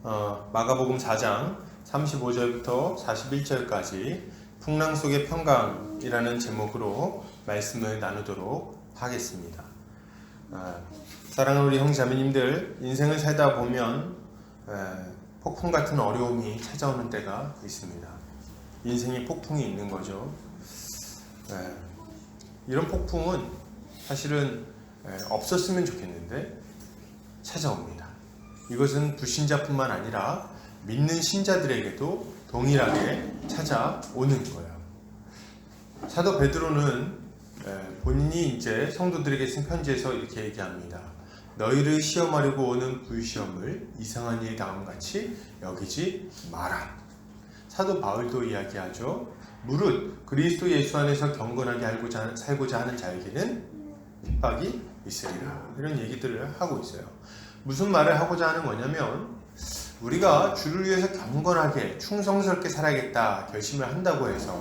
마가복음 4장 35절부터 41절까지 풍랑 속의 평강이라는 제목으로 말씀을 나누도록 하겠습니다. 사랑하는 우리 형제자매님들, 인생을 살다 보면 폭풍 같은 어려움이 찾아오는 때가 있습니다. 인생에 폭풍이 있는 거죠. 이런 폭풍은 사실은 없었으면 좋겠는데 찾아옵니다. 이것은 불신자뿐만 아니라 믿는 신자들에게도 동일하게 찾아오는 거예요. 사도 베드로는 본인이 이제 성도들에게 쓴 편지에서 이렇게 얘기합니다. 너희를 시험하려고 오는 불시험을 이상한 일 다음같이 여기지 마라. 사도 바울도 이야기하죠. 무릇 그리스도 예수 안에서 경건하게 살고자 하는 자에게는 핍박이 있으리라. 이런 얘기들을 하고 있어요. 무슨 말을 하고자 하는 거냐면 우리가 주를 위해서 경건하게 충성스럽게 살아야겠다 결심을 한다고 해서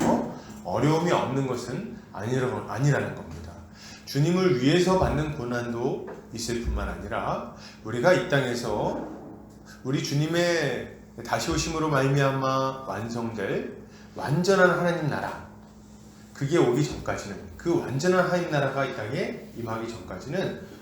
어려움이 없는 것은 아니라는 겁니다. 주님을 위해서 받는 고난도 있을 뿐만 아니라 우리가 이 땅에서 우리 주님의 다시 오심으로 말미암아 완성될 완전한 하나님 나라, 그게 오기 전까지는, 그 완전한 하나님 나라가 이 땅에 임하기 전까지는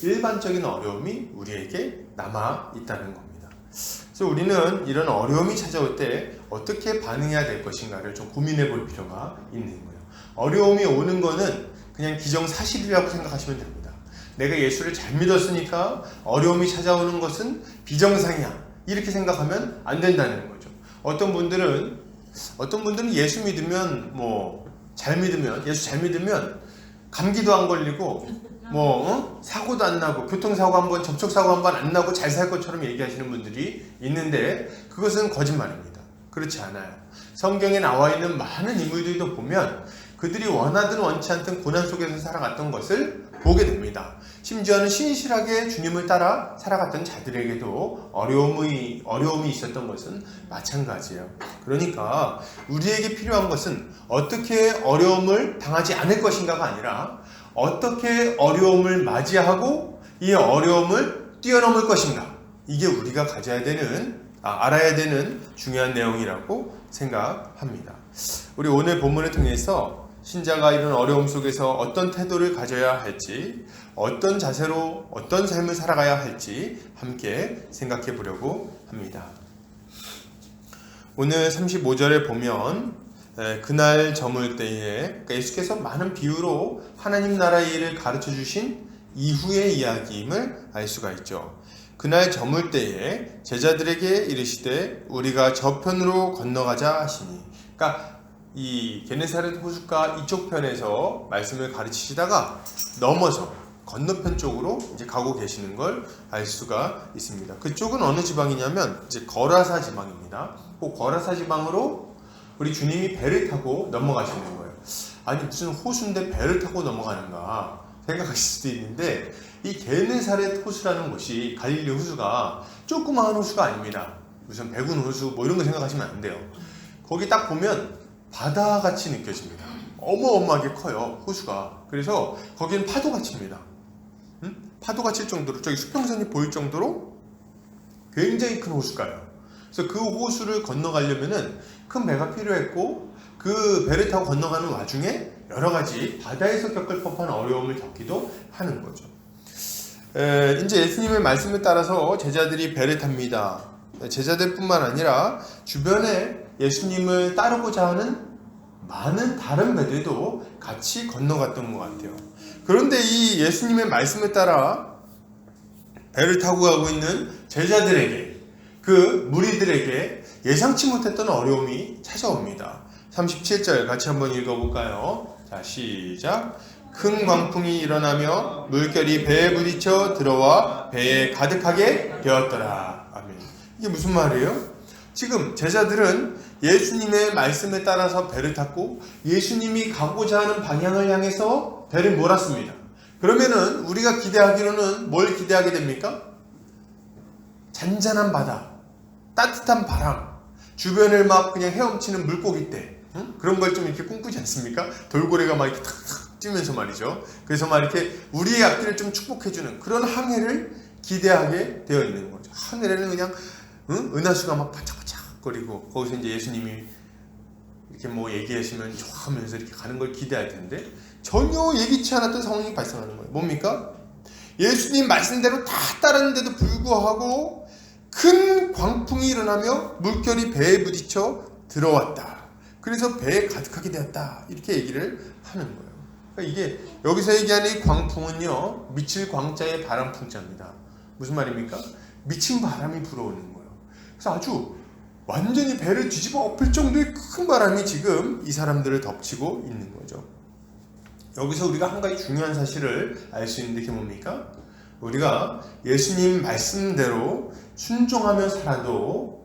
일반적인 어려움이 우리에게 남아 있다는 겁니다. 그래서 우리는 이런 어려움이 찾아올 때 어떻게 반응해야 될 것인가를 좀 고민해 볼 필요가 있는 거예요. 어려움이 오는 거는 그냥 기정사실이라고 생각하시면 됩니다. 내가 예수를 잘 믿었으니까 어려움이 찾아오는 것은 비정상이야, 이렇게 생각하면 안 된다는 거죠. 어떤 분들은 예수 믿으면 예수 잘 믿으면 감기도 안 걸리고 사고도 안 나고 교통사고 한번 접촉사고 한번 안 나고 잘 살 것처럼 얘기하시는 분들이 있는데 그것은 거짓말입니다. 그렇지 않아요. 성경에 나와 있는 많은 인물들도 보면 그들이 원하든 원치 않든 고난 속에서 살아갔던 것을 보게 됩니다. 심지어는 신실하게 주님을 따라 살아갔던 자들에게도 어려움이 있었던 것은 마찬가지예요. 그러니까 우리에게 필요한 것은 어떻게 어려움을 당하지 않을 것인가가 아니라 어떻게 어려움을 맞이하고 이 어려움을 뛰어넘을 것인가, 이게 우리가 알아야 되는 중요한 내용이라고 생각합니다. 우리 오늘 본문을 통해서 신자가 이런 어려움 속에서 어떤 태도를 가져야 할지, 어떤 자세로 어떤 삶을 살아가야 할지 함께 생각해 보려고 합니다. 오늘 35절에 보면 그날 저물 때에, 그러니까 예수께서 많은 비유로 하나님 나라의 일을 가르쳐 주신 이후의 이야기임을 알 수가 있죠. 그날 저물 때에 제자들에게 이르시되 우리가 저편으로 건너가자 하시니, 그러니까 이 게네사렛 호숫가 이쪽 편에서 말씀을 가르치시다가 넘어서 건너편 쪽으로 이제 가고 계시는 걸 알 수가 있습니다. 그쪽은 어느 지방이냐면 이제 거라사 지방입니다. 그 거라사 지방으로 우리 주님이 배를 타고 넘어가시는 거예요. 아니 무슨 호수인데 배를 타고 넘어가는가 생각하실 수도 있는데, 이 게네사렛 호수라는 곳이, 갈릴리 호수가 조그마한 호수가 아닙니다. 무슨 백운 호수 이런 거 생각하시면 안 돼요. 거기 딱 보면 바다같이 느껴집니다. 어마어마하게 커요, 호수가. 그래서 거기는 파도가 칩니다. 파도가 칠 정도로, 저기 수평선이 보일 정도로 굉장히 큰 호수가요. 그래서 그 호수를 건너가려면은 큰 배가 필요했고, 그 배를 타고 건너가는 와중에 여러 가지 바다에서 겪을 법한 어려움을 겪기도 하는 거죠. 이제 예수님의 말씀에 따라서 제자들이 배를 탑니다. 제자들뿐만 아니라 주변에 예수님을 따르고자 하는 많은 다른 배들도 같이 건너갔던 것 같아요. 그런데 이 예수님의 말씀에 따라 배를 타고 가고 있는 제자들에게, 그 무리들에게 예상치 못했던 어려움이 찾아옵니다. 37절 같이 한번 읽어볼까요? 자, 시작. 큰 광풍이 일어나며 물결이 배에 부딪혀 들어와 배에 가득하게 되었더라. 아멘. 이게 무슨 말이에요? 지금 제자들은 예수님의 말씀에 따라서 배를 탔고 예수님이 가고자 하는 방향을 향해서 배를 몰았습니다. 그러면은 우리가 기대하기로는 뭘 기대하게 됩니까? 잔잔한 바다, 따뜻한 바람, 주변을 막 그냥 헤엄치는 물고기떼, 그런 걸 좀 이렇게 꿈꾸지 않습니까? 돌고래가 막 이렇게 탁탁 뛰면서 말이죠. 그래서 막 이렇게 우리의 앞길을 좀 축복해주는 그런 항해를 기대하게 되어 있는 거죠. 하늘에는 그냥 은하수가 막 반짝반짝거리고 거기서 이제 예수님이 이렇게 뭐 얘기하시면 좋아하면서 이렇게 가는 걸 기대할 텐데 전혀 예기치 않았던 상황이 발생하는 거예요. 뭡니까? 예수님 말씀대로 다 따랐는데도 불구하고 큰 광풍이 일어나며 물결이 배에 부딪혀 들어왔다. 그래서 배에 가득하게 되었다. 이렇게 얘기를 하는 거예요. 그러니까 이게 여기서 얘기하는 이 광풍은요, 미칠 광자의 바람풍자입니다. 무슨 말입니까? 미친 바람이 불어오는 거예요. 그래서 아주 완전히 배를 뒤집어 엎을 정도의 큰 바람이 지금 이 사람들을 덮치고 있는 거죠. 여기서 우리가 한 가지 중요한 사실을 알 수 있는데 그게 뭡니까? 우리가 예수님 말씀대로 순종하며 살아도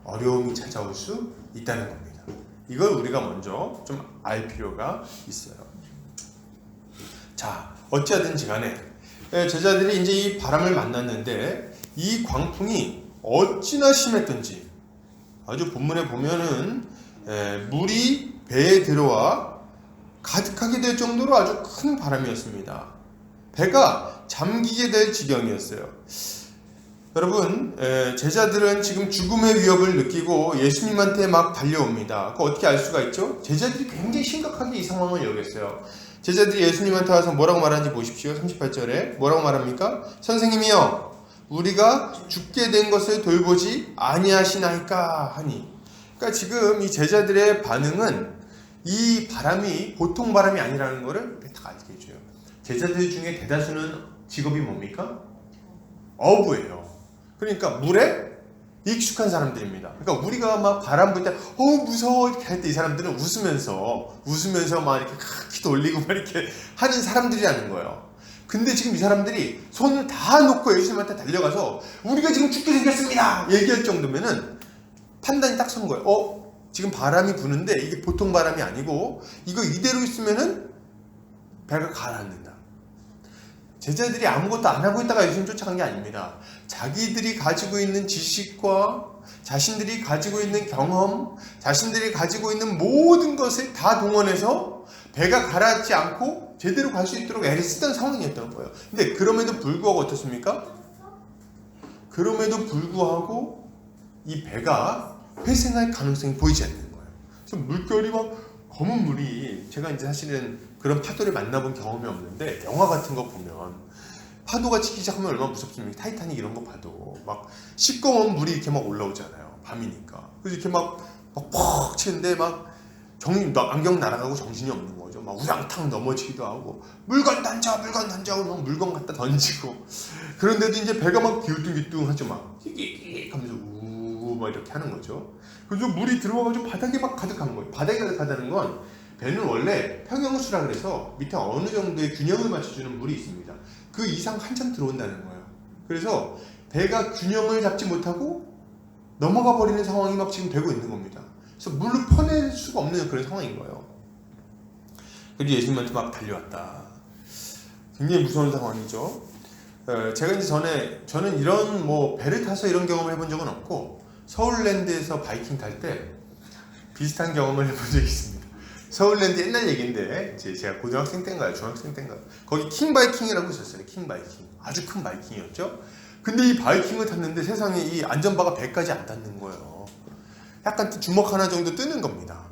어려움이 찾아올 수 있다는 겁니다. 이걸 우리가 먼저 좀 알 필요가 있어요. 자, 어찌하든지 간에 제자들이 이제 이 바람을 만났는데 이 광풍이 어찌나 심했던지 아주 본문에 보면은 물이 배에 들어와 가득하게 될 정도로 아주 큰 바람이었습니다. 배가 잠기게 될 지경이었어요. 여러분, 제자들은 지금 죽음의 위협을 느끼고 예수님한테 막 달려옵니다. 그거 어떻게 알 수가 있죠? 제자들이 굉장히 심각하게 이 상황을 여겼어요. 제자들이 예수님한테 와서 뭐라고 말하는지 보십시오. 38절에 뭐라고 말합니까? 선생님이여, 우리가 죽게 된 것을 돌보지 아니하시나이까 하니. 그러니까 지금 이 제자들의 반응은 이 바람이 보통 바람이 아니라는 것을 딱 알게 해줘요. 제자들 중에 대다수는 직업이 뭡니까? 어부예요. 그러니까 물에 익숙한 사람들입니다. 그러니까 우리가 막 바람 불 때 무서워 이렇게 할 때 이 사람들은 웃으면서 막 이렇게 키도 올리고 막 이렇게 하는 사람들이라는 거예요. 근데 지금 이 사람들이 손을 다 놓고 예수님한테 달려가서 우리가 지금 죽게 생겼습니다 얘기할 정도면은 판단이 딱 선 거예요. 지금 바람이 부는데 이게 보통 바람이 아니고 이거 이대로 있으면은 배가 가라앉는다. 제자들이 아무것도 안 하고 있다가 예수님 쫓아간 게 아닙니다. 자기들이 가지고 있는 지식과 자신들이 가지고 있는 경험, 자신들이 가지고 있는 모든 것을 다 동원해서 배가 가라앉지 않고 제대로 갈 수 있도록 애를 쓰던 상황이었던 거예요. 근데 그럼에도 불구하고 어떻습니까? 그럼에도 불구하고 이 배가 회생할 가능성이 보이지 않는 거예요. 그래서 물결이 막 검은 물이, 제가 이제 사실은 그런 파도를 만나본 경험이 없는데 영화 같은 거 보면 파도가 치기 시작하면 얼마나 무섭습니까? 타이타닉 이런 거 봐도 막 시꺼먼 물이 이렇게 막 올라오잖아요. 밤이니까. 그래서 이렇게 막 퍽 치는데 막 안경 날아가고 정신이 없는 거죠. 막 우당탕 넘어지기도 하고 물건 던져 막 물건 갖다 던지고 그런데도 이제 배가 막 기우뚱기우뚱하죠. 막 끼끼끼 하면서 막 이렇게 하는 거죠. 그래서 물이 들어와가지고 바닥에 막 가득한 거예요. 바닥에 가득하다는 건 배는 원래 평형수라 그래서 밑에 어느 정도의 균형을 맞춰주는 물이 있습니다. 그 이상 한참 들어온다는 거예요. 그래서 배가 균형을 잡지 못하고 넘어가 버리는 상황이 막 지금 되고 있는 겁니다. 그래서 물을 퍼낼 수가 없는 그런 상황인 거예요. 그래서 예수님한테 막 달려왔다. 굉장히 무서운 상황이죠. 제가 이제 저는 이런 배를 타서 이런 경험을 해본 적은 없고 서울랜드에서 바이킹 탈 때 비슷한 경험을 해본 적이 있습니다. 서울랜드 옛날 얘기인데 제가 고등학생 때인가요? 중학생 때인가요? 거기 킹바이킹이라고 있었어요. 킹바이킹. 아주 큰 바이킹이었죠. 근데 이 바이킹을 탔는데 세상에 이 안전바가 배까지 안 닿는 거예요. 약간 주먹 하나 정도 뜨는 겁니다.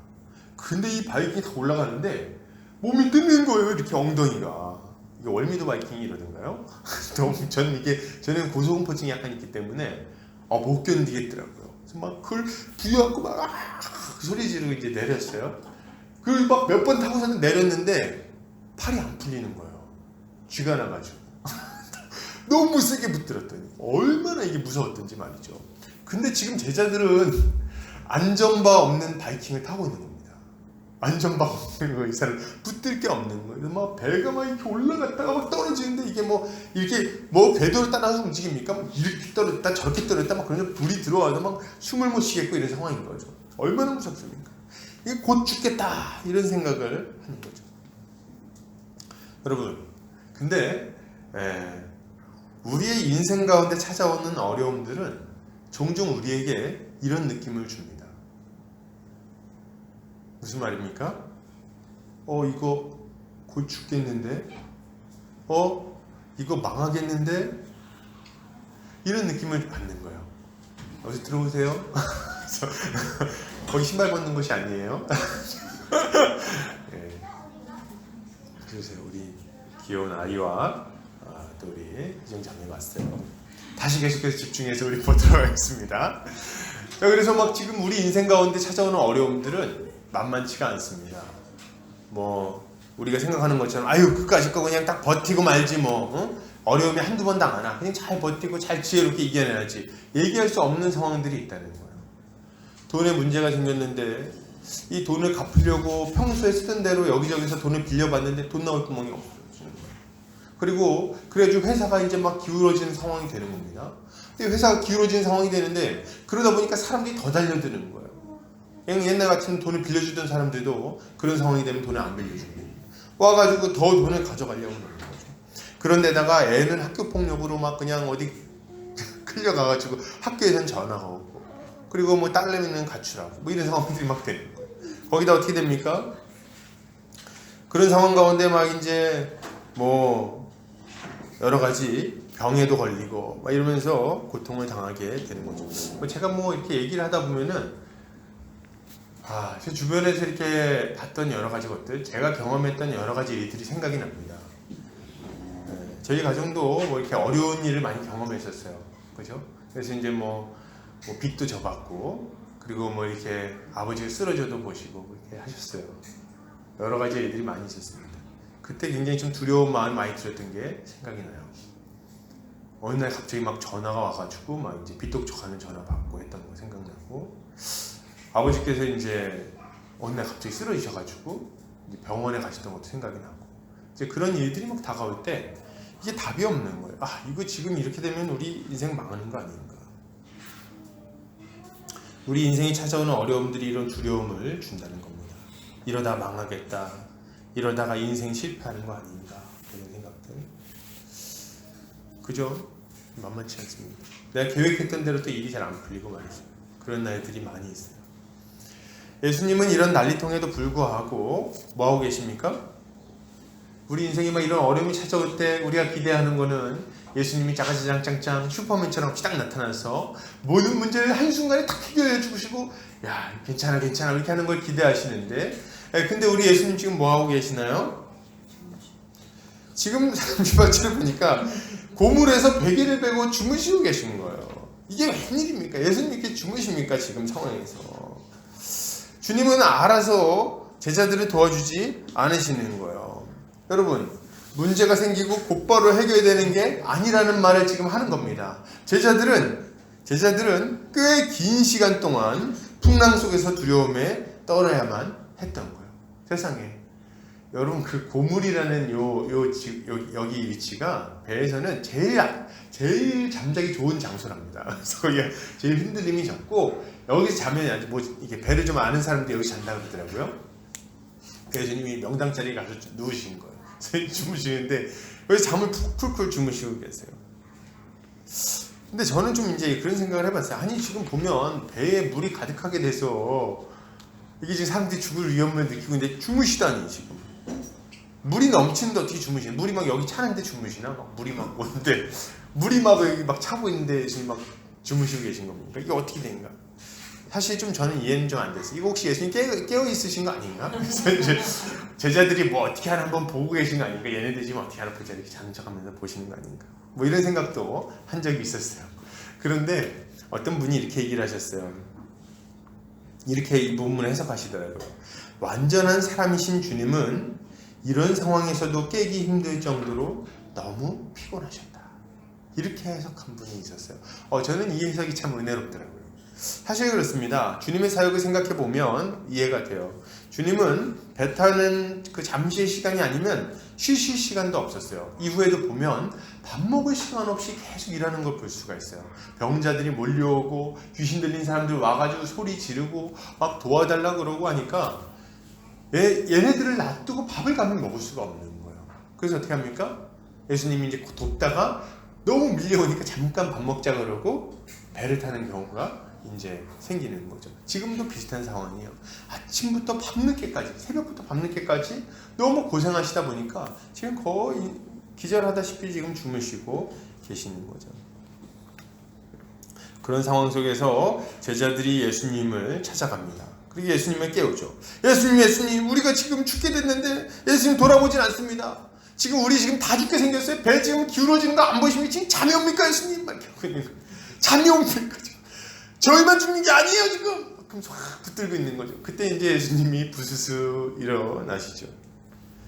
근데 이 바이킹이 다 올라가는데 몸이 뜨는 거예요. 이렇게 엉덩이가. 이게 월미도 바이킹이 이러던가요? 저는 고소공포증이 약간 있기 때문에 못 견디겠더라고요. 그래서 막 그걸 부여하고 막 소리 지르고 이제 내렸어요. 그걸 막 몇 번 타고서는 내렸는데 팔이 안 풀리는 거예요. 쥐가 나가지고. 너무 세게 붙들었더니 얼마나 이게 무서웠던지 말이죠. 근데 지금 제자들은 안전바 없는 바이킹을 타고 있는 겁니다. 안전바 없는 거, 이 사람 붙들 게 없는 거예요. 막 배가 막 이렇게 올라갔다가 막 떨어지는데 이게 이렇게 궤도를 따라서 움직입니까? 이렇게 떨어졌다 저렇게 떨어졌다 막 그러면 불이 들어와도 막 숨을 못 쉬겠고 이런 상황인 거죠. 얼마나 무섭습니까? 이게 곧 죽겠다 이런 생각을 하는 거죠. 여러분, 근데 우리의 인생 가운데 찾아오는 어려움들은 종종 우리에게 이런 느낌을 줍니다. 무슨 말입니까? 이거 곧 죽겠는데? 이거 망하겠는데? 이런 느낌을 받는 거예요. 어디 들어오세요? 거기 신발 벗는 곳이 아니에요. 네. 그러세요. 우리 귀여운 아이와 또 우리 희정자매가 왔어요. 다시 계속해서 집중해서 우리 보도록 하겠습니다. 자, 그래서 막 지금 우리 인생 가운데 찾아오는 어려움들은 만만치가 않습니다. 뭐 우리가 생각하는 것처럼 아유 그까짓 거 그냥 딱 버티고 말지 뭐 응? 어려움이 한두 번 당하나 그냥 잘 버티고 잘 지혜롭게 이겨내야지 얘기할 수 없는 상황들이 있다는 거예요. 돈에 문제가 생겼는데 이 돈을 갚으려고 평소에 쓰던 대로 여기저기서 돈을 빌려봤는데 돈 나올 구멍이 없어요. 그리고 그래가지고 회사가 이제 막 기울어지는 상황이 되는 겁니다. 회사가 기울어지는 상황이 되는데 그러다 보니까 사람들이 더 달려드는 거예요. 옛날 같은 돈을 빌려주던 사람들도 그런 상황이 되면 돈을 안 빌려줍니다. 와가지고 더 돈을 가져가려고 하는 거죠. 그런데다가 애는 학교 폭력으로 막 그냥 어디 끌려가가지고 학교에선 전화가 오고 그리고 뭐 딸내미는 가출하고 뭐 이런 상황들이 막 되는 거예요. 거기다 어떻게 됩니까? 그런 상황 가운데 막 이제 뭐 여러 가지 병에도 걸리고 막 이러면서 고통을 당하게 되는 거죠. 제가 뭐 이렇게 얘기를 하다 보면은 제 주변에서 이렇게 봤던 여러 가지 것들, 제가 경험했던 여러 가지 일들이 생각이 납니다. 저희 가정도 뭐 이렇게 어려운 일을 많이 경험했었어요. 그죠? 그래서 이제 뭐 빚도 져봤고, 그리고 뭐 이렇게 아버지가 쓰러져도 보시고 그렇게 하셨어요. 여러 가지 일들이 많이 있었습니다. 그때 굉장히 좀 두려운 마음이 많이 들었던 게 생각이 나요. 어느 날 갑자기 막 전화가 와가지고 막 이제 빚독촉하는 전화 받고 했던 거 생각나고, 아버지께서 이제 어느 날 갑자기 쓰러지셔가지고 이제 병원에 가셨던 것도 생각이 나고, 이제 그런 일들이 막 다가올 때 이게 답이 없는 거예요. 이거 지금 이렇게 되면 우리 인생 망하는 거 아닌가? 우리 인생이 찾아오는 어려움들이 이런 두려움을 준다는 겁니다. 이러다 망하겠다. 이러다가 인생 실패하는 거 아닌가? 이런 생각들. 그죠? 만만치 않습니다. 내가 계획했던 대로 또 일이 잘 안 풀리고 말이죠. 그런 날들이 많이 있어요. 예수님은 이런 난리통에도 불구하고 뭐하고 계십니까? 우리 인생에 막 이런 어려움이 찾아올 때 우리가 기대하는 거는 예수님이 짜가지장짱짱 슈퍼맨처럼 딱 나타나서 모든 문제를 한순간에 딱 해결해 주시고 야 괜찮아 이렇게 하는 걸 기대하시는데, 근데 우리 예수님 지금 뭐하고 계시나요? 지금 30번째를 보니까 고물에서 베개를 베고 주무시고 계신 거예요. 이게 웬일입니까? 예수님 이렇게 주무십니까? 지금 상황에서. 주님은 알아서 제자들을 도와주지 않으시는 거예요. 여러분, 문제가 생기고 곧바로 해결되는 게 아니라는 말을 지금 하는 겁니다. 제자들은 꽤 긴 시간 동안 풍랑 속에서 두려움에 떨어야만 했던 거예요. 세상에. 여러분, 그 고물이라는 여기 위치가 배에서는 제일 잠자기 좋은 장소랍니다. 그래서 거기가 제일 흔들림이 적고, 여기서 자면 아주 이게 배를 좀 아는 사람들이 여기 잔다고 그러더라고요. 그래서 예수님이 명당 자리에 가서 누우신 거예요. 주무시는데 여기서 잠을 푹 주무시고 계세요. 근데 저는 좀 이제 그런 생각을 해봤어요. 아니 지금 보면 배에 물이 가득하게 돼서 이게 지금 사람들이 죽을 위험을 느끼고 있는데 주무시다니 지금. 물이 넘치는데 어떻게 주무시나? 물이 막 여기 차는데 주무시나? 막 물이 막 오는데 물이 막 여기 막 차고 있는데 지금 막 주무시고 계신 겁니까? 이게 어떻게 된가? 사실 좀 저는 이해는 좀 안 됐어요. 이거 혹시 예수님 깨어 있으신 거 아닌가? 그래서 이제 제자들이 뭐 어떻게 하나 한번 보고 계신 거 아닌가? 얘네들 지금 어떻게 하나 보자 이렇게 자는 척하면서 보시는 거 아닌가? 뭐 이런 생각도 한 적이 있었어요. 그런데 어떤 분이 이렇게 얘기를 하셨어요. 이렇게 이 본문을 해석하시더라고요. 완전한 사람이신 주님은 이런 상황에서도 깨기 힘들 정도로 너무 피곤하셨다. 이렇게 해석한 분이 있었어요. 저는 이 해석이 참 은혜롭더라고요. 사실 그렇습니다. 주님의 사역을 생각해보면 이해가 돼요. 주님은 배 타는 그 잠시의 시간이 아니면 쉬실 시간도 없었어요. 이후에도 보면 밥 먹을 시간 없이 계속 일하는 걸 볼 수가 있어요. 병자들이 몰려오고 귀신 들린 사람들 와가지고 소리 지르고 막 도와달라 그러고 하니까 얘네들을 놔두고 밥을 가면 먹을 수가 없는 거예요. 그래서 어떻게 합니까? 예수님이 이제 돕다가 너무 밀려오니까 잠깐 밥 먹자 그러고 배를 타는 경우가 이제 생기는 거죠. 지금도 비슷한 상황이에요. 아침부터 밤늦게까지, 새벽부터 밤늦게까지 너무 고생하시다 보니까 지금 거의 기절하다시피 지금 주무시고 계시는 거죠. 그런 상황 속에서 제자들이 예수님을 찾아갑니다. 그리고 예수님을 깨우죠. 예수님, 우리가 지금 죽게 됐는데 예수님 돌아보진 않습니다. 우리 지금 다 죽게 생겼어요. 배 지금 기울어지는 거 안 보십니까? 지금 잠이 옵니까, 예수님? 막 이러고 있는 거예요. 잠이 옵니까? 저희만 죽는 게 아니에요, 지금. 그럼 확 붙들고 있는 거죠. 그때 이제 예수님이 부스스 일어나시죠.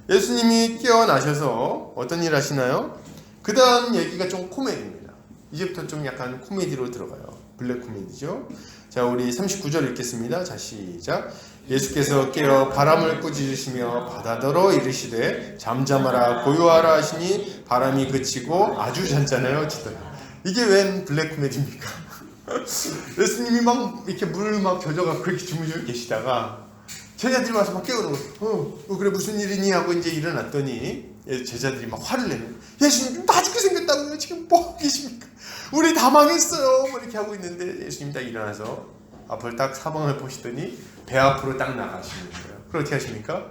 예수님이 깨어나셔서 어떤 일 하시나요? 그 다음 얘기가 좀 코미디입니다. 이제부터 좀 약간 코미디로 들어가요. 블랙 코미디죠. 자, 우리 39절 읽겠습니다. 자, 시작. 예수께서 깨어 바람을 꾸짖으시며 바다더러 이르시되 잠잠하라 고요하라 하시니 바람이 그치고 아주 잔잔해지더라. 이게 웬 블랙 코미디입니까? 예수님이 막 이렇게 물을 막 젖어갖고 이렇게 주무시고 계시다가 제자들이 와서 막 깨우는 거예요. 그래 무슨 일이니 하고 이제 일어났더니 제자들이 막 화를 내는. 예수님 다 죽게 생겼다고요. 지금 뭐 하고 계십니까? 우리 다 망했어요. 뭐 이렇게 하고 있는데 예수님 딱 일어나서 앞을 딱 사방을 보시더니 배 앞으로 딱 나가시는 거예요. 그럼 어떻게 하십니까?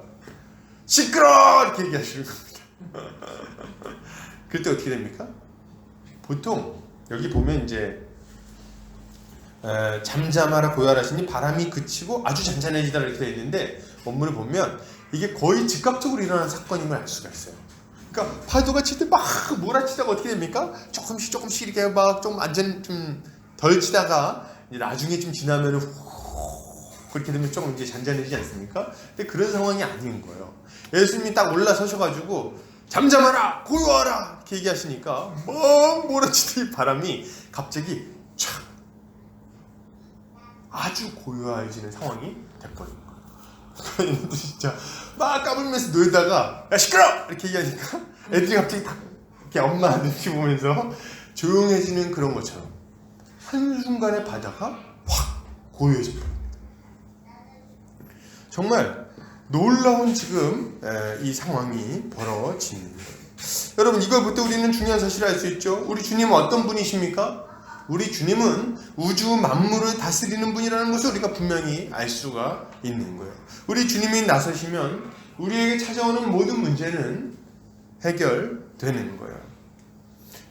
시끄러! 이렇게 얘기하시는 겁니다. 그때 어떻게 됩니까? 보통 여기 보면 이제 잠잠하라 고요하라시니 바람이 그치고 아주 잔잔해지다 이렇게 되어 있는데 원문을 보면 이게 거의 즉각적으로 일어난 사건임을 알 수가 있어요. 그러니까 파도가 칠 때 막 몰아치다가 어떻게 됩니까? 조금씩 이렇게 막 좀 안전 좀 덜 치다가 이제 나중에 좀 지나면은 그렇게 되면 조금 이제 잔잔해지지 않습니까? 근데 그런 상황이 아닌 거예요. 예수님이 딱 올라서셔가지고 잠잠하라 고요하라 이렇게 얘기하시니까 막 몰아치던 바람이 갑자기 촥 아주 고요해지는 상황이 돼버린 거예요. 얘네들이 진짜 막 까불면서 놀다가 야 시끄러! 이렇게 얘기하니까 애들이 갑자기 다 이렇게 엄마 눈치 보면서 조용해지는 그런 것처럼 한순간에 바다가 확 고요해져 버립니다. 정말 놀라운 지금 이 상황이 벌어지는 거예요. 여러분 이걸 볼 때 우리는 중요한 사실을 알 수 있죠. 우리 주님은 어떤 분이십니까? 우리 주님은 우주 만물을 다스리는 분이라는 것을 우리가 분명히 알 수가 있는 거예요. 우리 주님이 나서시면 우리에게 찾아오는 모든 문제는 해결되는 거예요.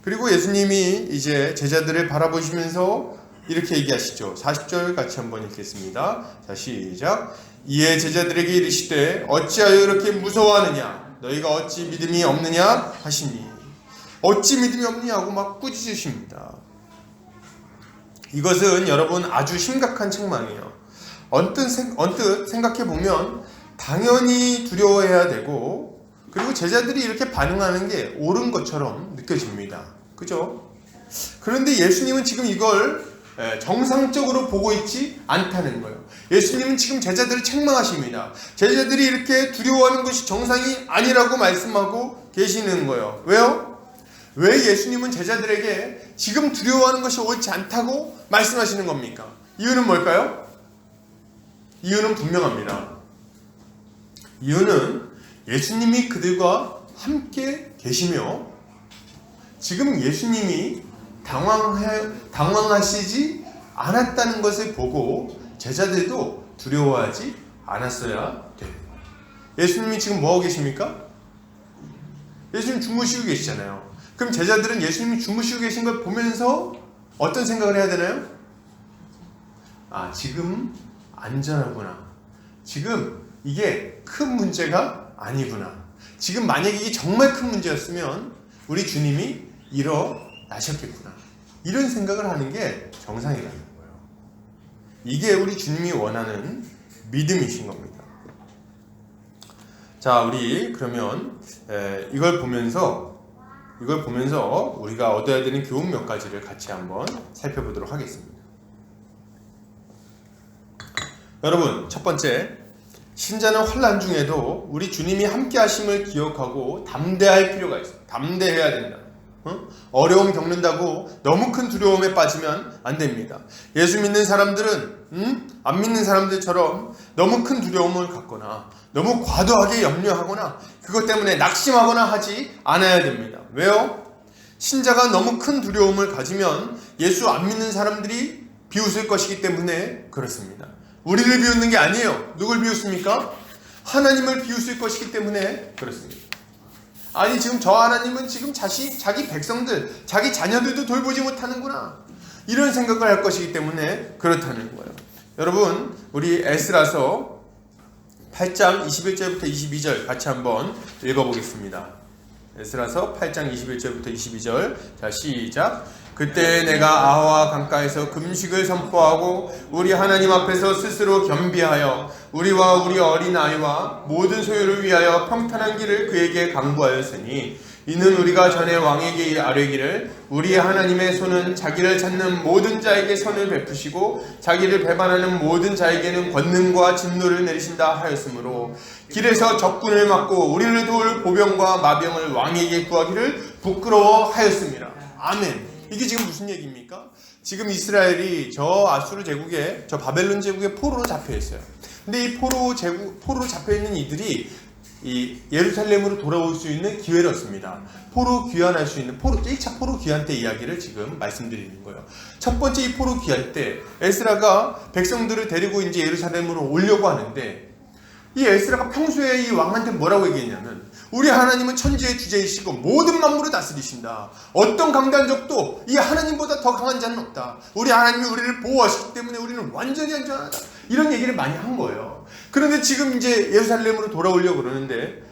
그리고 예수님이 이제 제자들을 바라보시면서 이렇게 얘기하시죠. 40절 같이 한번 읽겠습니다. 자, 시작. 이에 제자들에게 이르시되 어찌하여 이렇게 무서워하느냐? 너희가 어찌 믿음이 없느냐? 하시니 어찌 믿음이 없느냐고 막 꾸짖으십니다. 이것은 여러분 아주 심각한 책망이에요. 언뜻 생각해보면 당연히 두려워해야 되고 그리고 제자들이 이렇게 반응하는 게 옳은 것처럼 느껴집니다. 그죠? 그런데 예수님은 지금 이걸 정상적으로 보고 있지 않다는 거예요. 예수님은 지금 제자들을 책망하십니다. 제자들이 이렇게 두려워하는 것이 정상이 아니라고 말씀하고 계시는 거예요. 왜요? 왜 예수님은 제자들에게 지금 두려워하는 것이 옳지 않다고 말씀하시는 겁니까? 이유는 뭘까요? 이유는 분명합니다. 이유는 예수님이 그들과 함께 계시며 지금 예수님이 당황하시지 않았다는 것을 보고 제자들도 두려워하지 않았어야 돼요. 예수님이 지금 뭐하고 계십니까? 예수님 주무시고 계시잖아요. 그럼 제자들은 예수님이 주무시고 계신 걸 보면서 어떤 생각을 해야 되나요? 아, 지금 안전하구나. 지금 이게 큰 문제가 아니구나. 지금 만약에 이게 정말 큰 문제였으면 우리 주님이 일어나셨겠구나. 이런 생각을 하는 게 정상이라는 거예요. 이게 우리 주님이 원하는 믿음이신 겁니다. 자, 우리 그러면 이걸 보면서 우리가 얻어야 되는 교훈 몇 가지를 같이 한번 살펴보도록 하겠습니다. 여러분, 첫 번째, 신자는 환난 중에도 우리 주님이 함께 하심을 기억하고 담대할 필요가 있어요. 담대해야 된다. 어려움 겪는다고 너무 큰 두려움에 빠지면 안 됩니다. 예수 믿는 사람들은 안 믿는 사람들처럼 너무 큰 두려움을 갖거나 너무 과도하게 염려하거나 그것 때문에 낙심하거나 하지 않아야 됩니다. 왜요? 신자가 너무 큰 두려움을 가지면 예수 안 믿는 사람들이 비웃을 것이기 때문에 그렇습니다. 우리를 비웃는 게 아니에요. 누굴 비웃습니까? 하나님을 비웃을 것이기 때문에 그렇습니다. 아니 지금 저 하나님은 지금 자기 백성들, 자기 자녀들도 돌보지 못하는구나, 이런 생각을 할 것이기 때문에 그렇다는 거예요. 여러분, 우리 에스라서 8장 21절부터 22절 같이 한번 읽어보겠습니다. 에스라서 8장 21절부터 22절. 자, 시작. 그때 내가 아와 강가에서 금식을 선포하고 우리 하나님 앞에서 스스로 겸비하여 우리와 우리 어린아이와 모든 소유를 위하여 평탄한 길을 그에게 강구하였으니 이는 우리가 전에 왕에게 아뢰기를 우리 하나님의 손은 자기를 찾는 모든 자에게 선을 베푸시고 자기를 배반하는 모든 자에게는 권능과 진노를 내리신다 하였으므로 길에서 적군을 막고 우리를 도울 보병과 마병을 왕에게 구하기를 부끄러워하였습니다. 아멘. 이게 지금 무슨 얘기입니까? 지금 이스라엘이 저 아수르 제국에, 저 바벨론 제국의 포로로 잡혀 있어요. 근데 이 포로로 잡혀 있는 이들이 이 예루살렘으로 돌아올 수 있는 기회를 얻습니다. 포로 귀환할 수 있는 1차 포로 귀환 때 이야기를 지금 말씀드리는 거예요. 첫 번째 이 포로 귀환 때 에스라가 백성들을 데리고 이제 예루살렘으로 오려고 하는데, 이 에스라가 평소에 이 왕한테 뭐라고 얘기했냐면, 우리 하나님은 천지의 주제이시고 모든 만물을 다스리신다. 어떤 강단 적도 이 하나님보다 더 강한 자는 없다. 우리 하나님이 우리를 보호하시기 때문에 우리는 완전히 안전하다. 이런 얘기를 많이 한 거예요. 그런데 지금 이제 예루살렘으로 돌아오려고 그러는데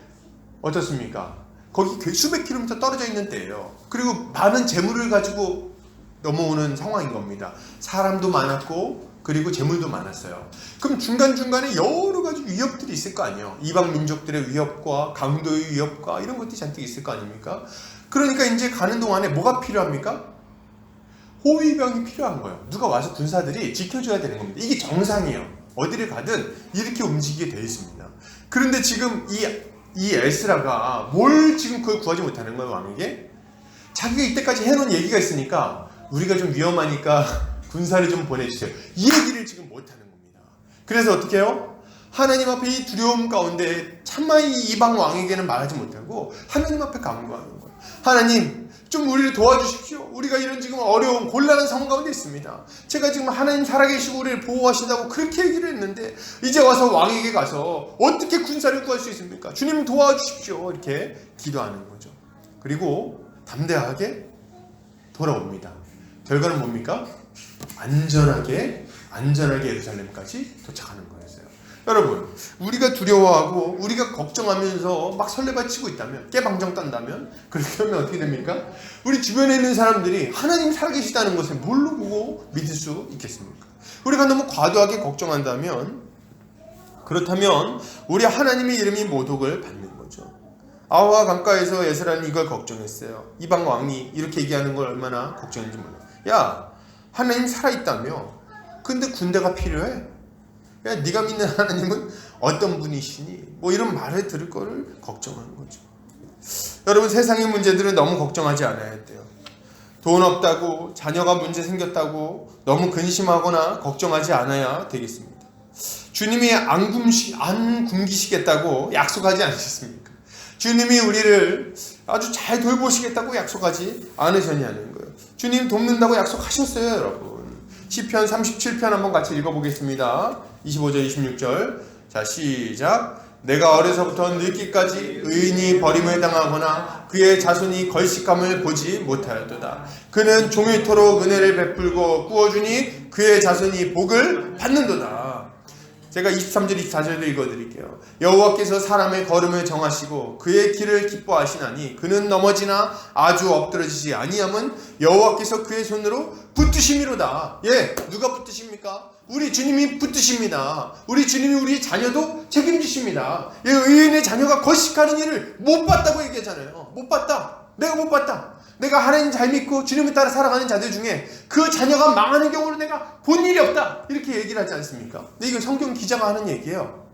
어떻습니까? 거기 수백 킬로미터 떨어져 있는 데예요. 그리고 많은 재물을 가지고 넘어오는 상황인 겁니다. 사람도 많았고 그리고 재물도 많았어요. 그럼 중간중간에 여러 가지 위협들이 있을 거 아니에요. 이방 민족들의 위협과 강도의 위협과 이런 것들이 잔뜩 있을 거 아닙니까? 그러니까 이제 가는 동안에 뭐가 필요합니까? 호위병이 필요한 거예요. 누가 와서 군사들이 지켜줘야 되는 겁니다. 이게 정상이에요. 어디를 가든 이렇게 움직이게 되어 있습니다. 그런데 지금 이 에스라가 뭘 지금 그걸 구하지 못하는 거예요, 왕에게? 자기가 이때까지 해놓은 얘기가 있으니까 우리가 좀 위험하니까 군사를 좀 보내주세요. 이 얘기를 지금 못하는 겁니다. 그래서 어떻게 해요? 하나님 앞에 이 두려움 가운데 차마 이 이방 왕에게는 말하지 못하고 하나님 앞에 간구하는 거예요. 하나님, 좀 우리를 도와주십시오. 우리가 이런 지금 어려운 곤란한 상황 가운데 있습니다. 제가 지금 하나님 살아계시고 우리를 보호하신다고 그렇게 얘기를 했는데 이제 와서 왕에게 가서 어떻게 군사를 구할 수 있습니까? 주님 도와주십시오. 이렇게 기도하는 거죠. 그리고 담대하게 돌아옵니다. 결과는 뭡니까? 안전하게 예루살렘까지 도착하는 거였어요. 여러분, 우리가 두려워하고 우리가 걱정하면서 막 설레발치고 있다면, 깨방정 딴다면, 그렇게 하면 어떻게 됩니까? 우리 주변에 있는 사람들이 하나님 살아계시다는 것을 뭘로 보고 믿을 수 있겠습니까? 우리가 너무 과도하게 걱정한다면, 그렇다면 우리 하나님의 이름이 모독을 받는 거죠. 아와 강가에서 에스라는 이걸 걱정했어요. 이방 왕이 이렇게 얘기하는 걸 얼마나 걱정했는지 몰라요. 야, 하나님 살아있다며? 근데 군대가 필요해? 야, 네가 믿는 하나님은 어떤 분이시니? 뭐 이런 말을 들을 거를 걱정하는 거죠. 여러분, 세상의 문제들은 너무 걱정하지 않아야 돼요. 돈 없다고, 자녀가 문제 생겼다고 너무 근심하거나 걱정하지 않아야 되겠습니다. 주님이 안 굶기시겠다고 약속하지 않으셨습니까? 주님이 우리를 아주 잘 돌보시겠다고 약속하지 않으셨냐는 거예요. 주님 돕는다고 약속하셨어요, 여러분. 시편 37편 한번 같이 읽어보겠습니다. 25절 26절. 자, 시작. 내가 어려서부터 늙기까지 의인이 버림을 당하거나 그의 자손이 걸식함을 보지 못하였도다. 그는 종일토록 은혜를 베풀고 꾸어주니 그의 자손이 복을 받는도다. 제가 23절 24절도 읽어드릴게요. 여호와께서 사람의 걸음을 정하시고 그의 길을 기뻐하시나니 그는 넘어지나 아주 엎드러지지 아니함은 여호와께서 그의 손으로 붙드심이로다. 예, 누가 붙드십니까? 우리 주님이 붙드십니다. 우리 주님이 우리 자녀도 책임지십니다. 예, 의인의 자녀가 거식하는 일을 못 봤다고 얘기하잖아요. 못 봤다. 내가 못 봤다. 내가 하나님 잘 믿고 주님을 따라 살아가는 자들 중에 그 자녀가 망하는 경우를 내가 본 일이 없다. 이렇게 얘기를 하지 않습니까? 근데 이건 성경 기자가 하는 얘기예요.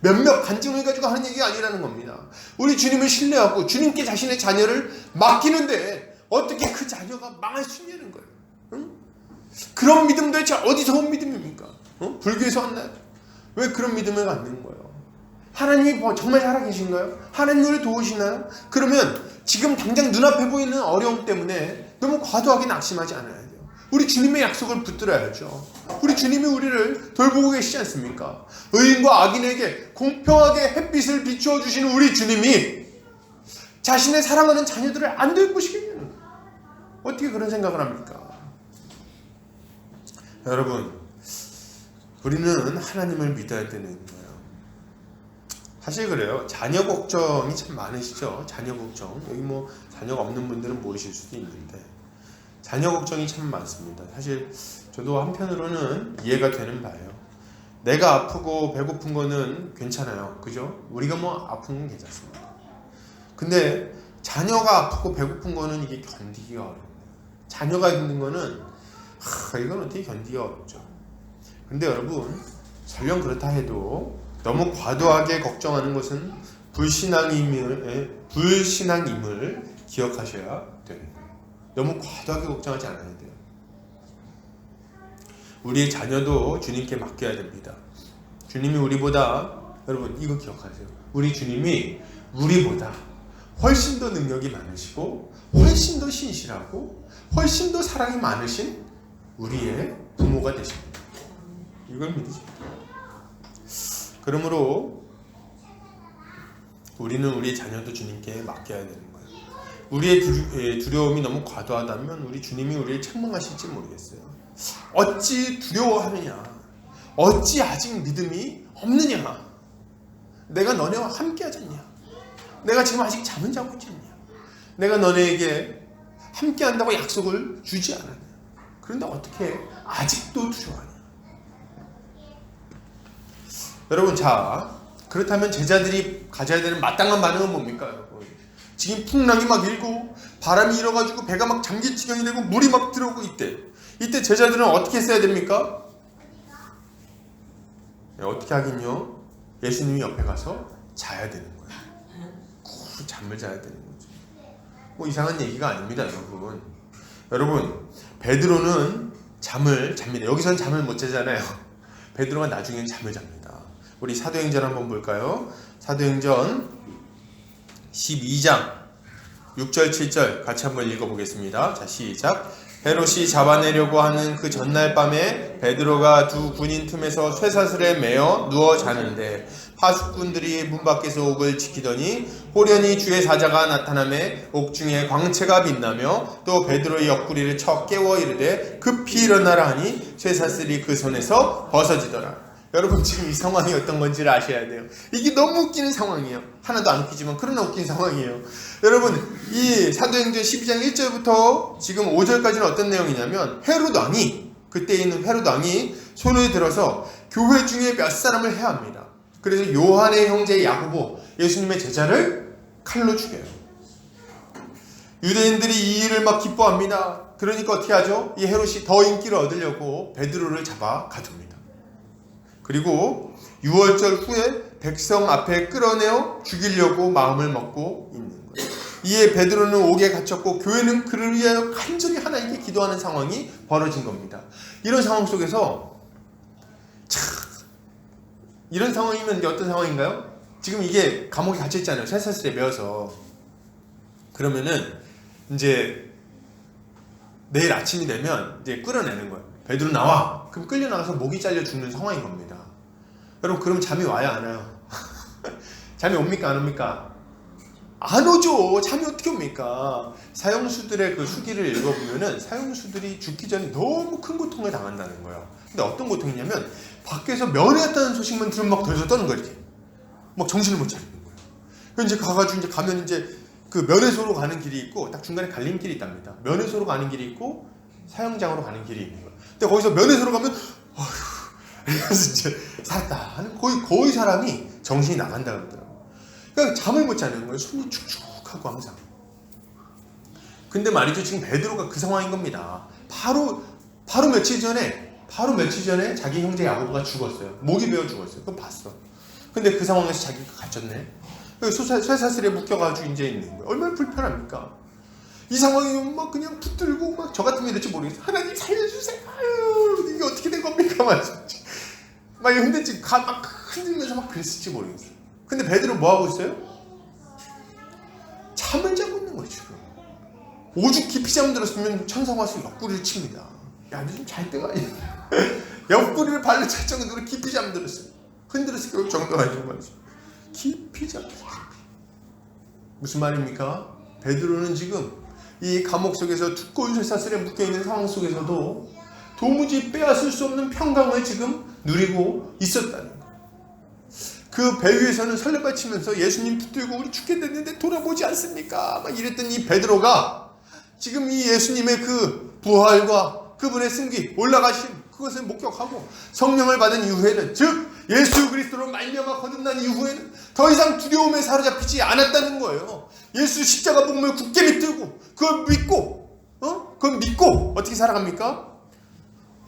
몇몇 간증을 가지고 하는 얘기가 아니라는 겁니다. 우리 주님을 신뢰하고 주님께 자신의 자녀를 맡기는데 어떻게 그 자녀가 망할 수 있냐는 거예요. 응? 그런 믿음 도대체 어디서 온 믿음입니까? 불교에서 왔나요? 왜 그런 믿음을 갖는 거예요? 하나님이 정말 살아계신가요? 하나님 우리를 도우시나요? 그러면 지금 당장 눈앞에 보이는 어려움 때문에 너무 과도하게 낙심하지 않아야 돼요. 우리 주님의 약속을 붙들어야죠. 우리 주님이 우리를 돌보고 계시지 않습니까? 의인과 악인에게 공평하게 햇빛을 비추어 주시는 우리 주님이 자신의 사랑하는 자녀들을 안 돌보시겠냐는 거예요. 어떻게 그런 생각을 합니까? 여러분, 우리는 하나님을 믿어야 되는 거예요. 사실 그래요. 자녀 걱정이 참 많으시죠. 자녀 걱정. 여기 뭐 자녀가 없는 분들은 모르실 수도 있는데 자녀 걱정이 참 많습니다. 사실 저도 한편으로는 이해가 되는 바예요. 내가 아프고 배고픈 거는 괜찮아요. 그죠? 우리가 뭐 아픈 건 괜찮습니다. 근데 자녀가 아프고 배고픈 거는 이게 견디기가 어려워요. 자녀가 힘든 거는 이건 어떻게 견디기가 어렵죠. 근데 여러분, 설령 그렇다 해도 너무 과도하게 걱정하는 것은 불신앙임을 기억하셔야 되는 거예요. 너무 과도하게 걱정하지 않아야 돼요. 우리의 자녀도 주님께 맡겨야 됩니다. 주님이 우리보다, 여러분 이거 기억하세요. 우리 주님이 우리보다 훨씬 더 능력이 많으시고 훨씬 더 신실하고 훨씬 더 사랑이 많으신 우리의 부모가 되십니다. 이걸 믿으십니다. 그러므로 우리는 우리 자녀도 주님께 맡겨야 되는 거예요. 우리의 두려움이 너무 과도하다면 우리 주님이 우리를 책망하실지 모르겠어요. 어찌 두려워하느냐? 어찌 아직 믿음이 없느냐? 내가 너네와 함께 하지 않냐? 내가 지금 아직 잠은 자고 있지 않냐? 내가 너네에게 함께 한다고 약속을 주지 않았냐? 그런데 어떻게 아직도 두려워하냐? 여러분, 자, 그렇다면 제자들이 가져야 되는 마땅한 반응은 뭡니까, 여러분? 지금 풍랑이 막 일고 바람이 일어가지고 배가 막 잠길 지경이 되고 물이 막 들어오고 이때 제자들은 어떻게 했어야 됩니까? 어떻게 하긴요? 예수님이 옆에 가서 자야 되는 거예요. 잠을 자야 되는 거죠. 뭐 이상한 얘기가 아닙니다, 여러분. 여러분, 베드로는 잠을 잡니다. 여기서는 잠을 못 자잖아요. 베드로가 나중엔 잠을 잡니다. 우리 사도행전 한번 볼까요? 사도행전 12장 6절 7절 같이 한번 읽어보겠습니다. 자, 시작. 헤롯이 잡아내려고 하는 그 전날 밤에 베드로가 두 군인 틈에서 쇠사슬에 매어 누워 자는데 파수꾼들이 문 밖에서 옥을 지키더니 호련히 주의 사자가 나타나매 옥중에 광채가 빛나며 또 베드로의 옆구리를 쳐 깨워 이르되 급히 일어나라 하니 쇠사슬이 그 손에서 벗어지더라. 여러분, 지금 이 상황이 어떤 건지를 아셔야 돼요. 이게 너무 웃기는 상황이에요. 하나도 안 웃기지만 그러나 웃긴 상황이에요. 여러분, 이 사도행전 12장 1절부터 지금 5절까지는 어떤 내용이냐면 헤롯 왕이, 그때 있는 헤롯 왕이 손을 들어서 교회 중에 몇 사람을 해야 합니다. 그래서 요한의 형제 야고보, 예수님의 제자를 칼로 죽여요. 유대인들이 이 일을 막 기뻐합니다. 그러니까 어떻게 하죠? 이 헤롯이 더 인기를 얻으려고 베드로를 잡아 가둡니다. 그리고 6월절 후에 백성 앞에 끌어내어 죽이려고 마음을 먹고 있는 거예요. 이에 베드로는 옥에 갇혔고 교회는 그를 위하여 간절히 하나님께 기도하는 상황이 벌어진 겁니다. 이런 상황 속에서 이런 상황이면 이제 어떤 상황인가요? 지금 이게 감옥에 갇혀있잖아요. 쇠사슬에 매어서. 그러면은 이제 내일 아침이 되면 이제 끌어내는 거예요. 베드로 나와! 그럼 끌려나가서 목이 잘려 죽는 상황인 겁니다. 여러분, 그럼 잠이 와요, 안 와요? 잠이 옵니까, 안 옵니까? 안 오죠. 잠이 어떻게 옵니까? 사형수들의 그 수기를 읽어보면은 사형수들이 죽기 전에 너무 큰 고통을 당한다는 거예요. 근데 어떤 고통이냐면 밖에서 면회했다는 소식만 들으면 막 덜덜 떠는 거예요. 이렇게. 막 정신을 못 차리는 거예요. 그래서 이제 가가지고 이제 가면 이제 그 면회소로 가는 길이 있고 딱 중간에 갈림길이 있답니다. 면회소로 가는 길이 있고 사형장으로 가는 길이 있는 거예요. 근데 거기서 면회소로 가면 어휴, 그래서 이제 살았다 하는 거의 사람이 정신이 나간다 그러더라고요. 그러니까 잠을 못 자는 거예요. 손이 축축하고 항상. 근데 말이죠, 지금 베드로가 그 상황인 겁니다. 바로 며칠 전에 자기 형제 야고보가 죽었어요. 목이 베어 죽었어요. 그거 봤어. 근데 그 상황에서 자기가 갇혔네. 쇠사슬에 묶여가지고 이제 있는 거예요. 얼마나 불편합니까? 이 상황이 막 그냥 붙들고 막 저 같으면 이럴지 모르겠어요. 하나님 살려주세요. 아유, 이게 어떻게 된 겁니까? 막 흔들지, 막 흔들면서 막 그랬을지 모르겠어요. 근데 베드로 뭐 하고 있어요? 잠을 자고 있는 거예요, 지금. 오죽 깊이 잠들었으면 천사가 와서 옆구리를 칩니다. 야, 너 좀 잘 때가 아니야. 옆구리를 발로 찰 정도로 깊이 잠들었어요. 흔들었을 정도가 아닌 거죠. 깊이 잠들었어요. 무슨 말입니까? 베드로는 지금 이 감옥 속에서 두꺼운 쇠사슬에 묶여있는 상황 속에서도 도무지 빼앗을 수 없는 평강을 지금 누리고 있었다는 거예요. 그 배 위에서는 설레발 치면서 예수님 붙들고 우리 죽게 됐는데 돌아보지 않습니까? 막 이랬던 이 베드로가 지금 이 예수님의 그 부활과 그분의 승기, 올라가심, 그것을 목격하고 성령을 받은 이후에는, 즉 예수 그리스도로 말미암아 거듭난 이후에는 더 이상 두려움에 사로잡히지 않았다는 거예요. 예수 십자가 복음을 굳게 믿들고 그걸 믿고 어떻게 살아갑니까?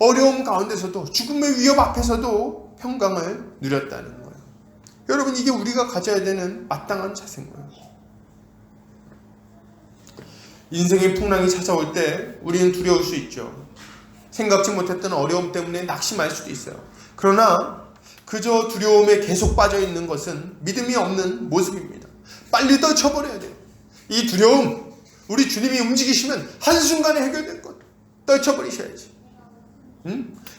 어려움 가운데서도, 죽음의 위협 앞에서도 평강을 누렸다는 거예요. 여러분, 이게 우리가 가져야 되는 마땅한 자세인 거예요. 인생의 풍랑이 찾아올 때 우리는 두려울 수 있죠. 생각지 못했던 어려움 때문에 낙심할 수도 있어요. 그러나 그저 두려움에 계속 빠져 있는 것은 믿음이 없는 모습입니다. 빨리 떨쳐버려야 돼요. 이 두려움, 우리 주님이 움직이시면 한순간에 해결될 것 떨쳐버리셔야지.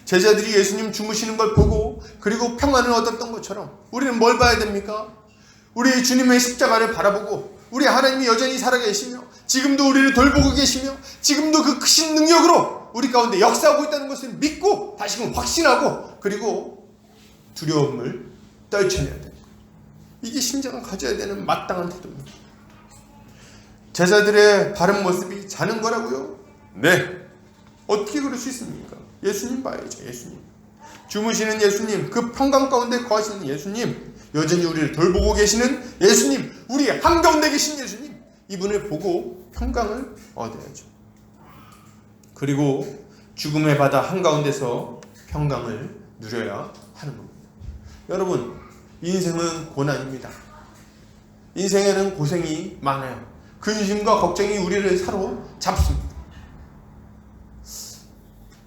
제자들이 예수님 주무시는 걸 보고 그리고 평안을 얻었던 것처럼 우리는 뭘 봐야 됩니까? 우리 주님의 십자가를 바라보고 우리 하나님이 여전히 살아계시며 지금도 우리를 돌보고 계시며 지금도 그 크신 능력으로 우리 가운데 역사하고 있다는 것을 믿고 다시금 확신하고 그리고 두려움을 떨쳐내야 되는 거예요. 이게 신자가 가져야 되는 마땅한 태도입니다. 제자들의 바른 모습이 자는 거라고요? 네. 어떻게 그럴 수 있습니까? 예수님 봐야죠. 예수님. 주무시는 예수님, 그 평강 가운데 거하시는 예수님, 여전히 우리를 돌보고 계시는 예수님, 우리 한가운데 계신 예수님, 이분을 보고 평강을 얻어야죠. 그리고 죽음의 바다 한가운데서 평강을 누려야 하는 겁니다. 여러분, 인생은 고난입니다. 인생에는 고생이 많아요. 근심과 걱정이 우리를 사로잡습니다.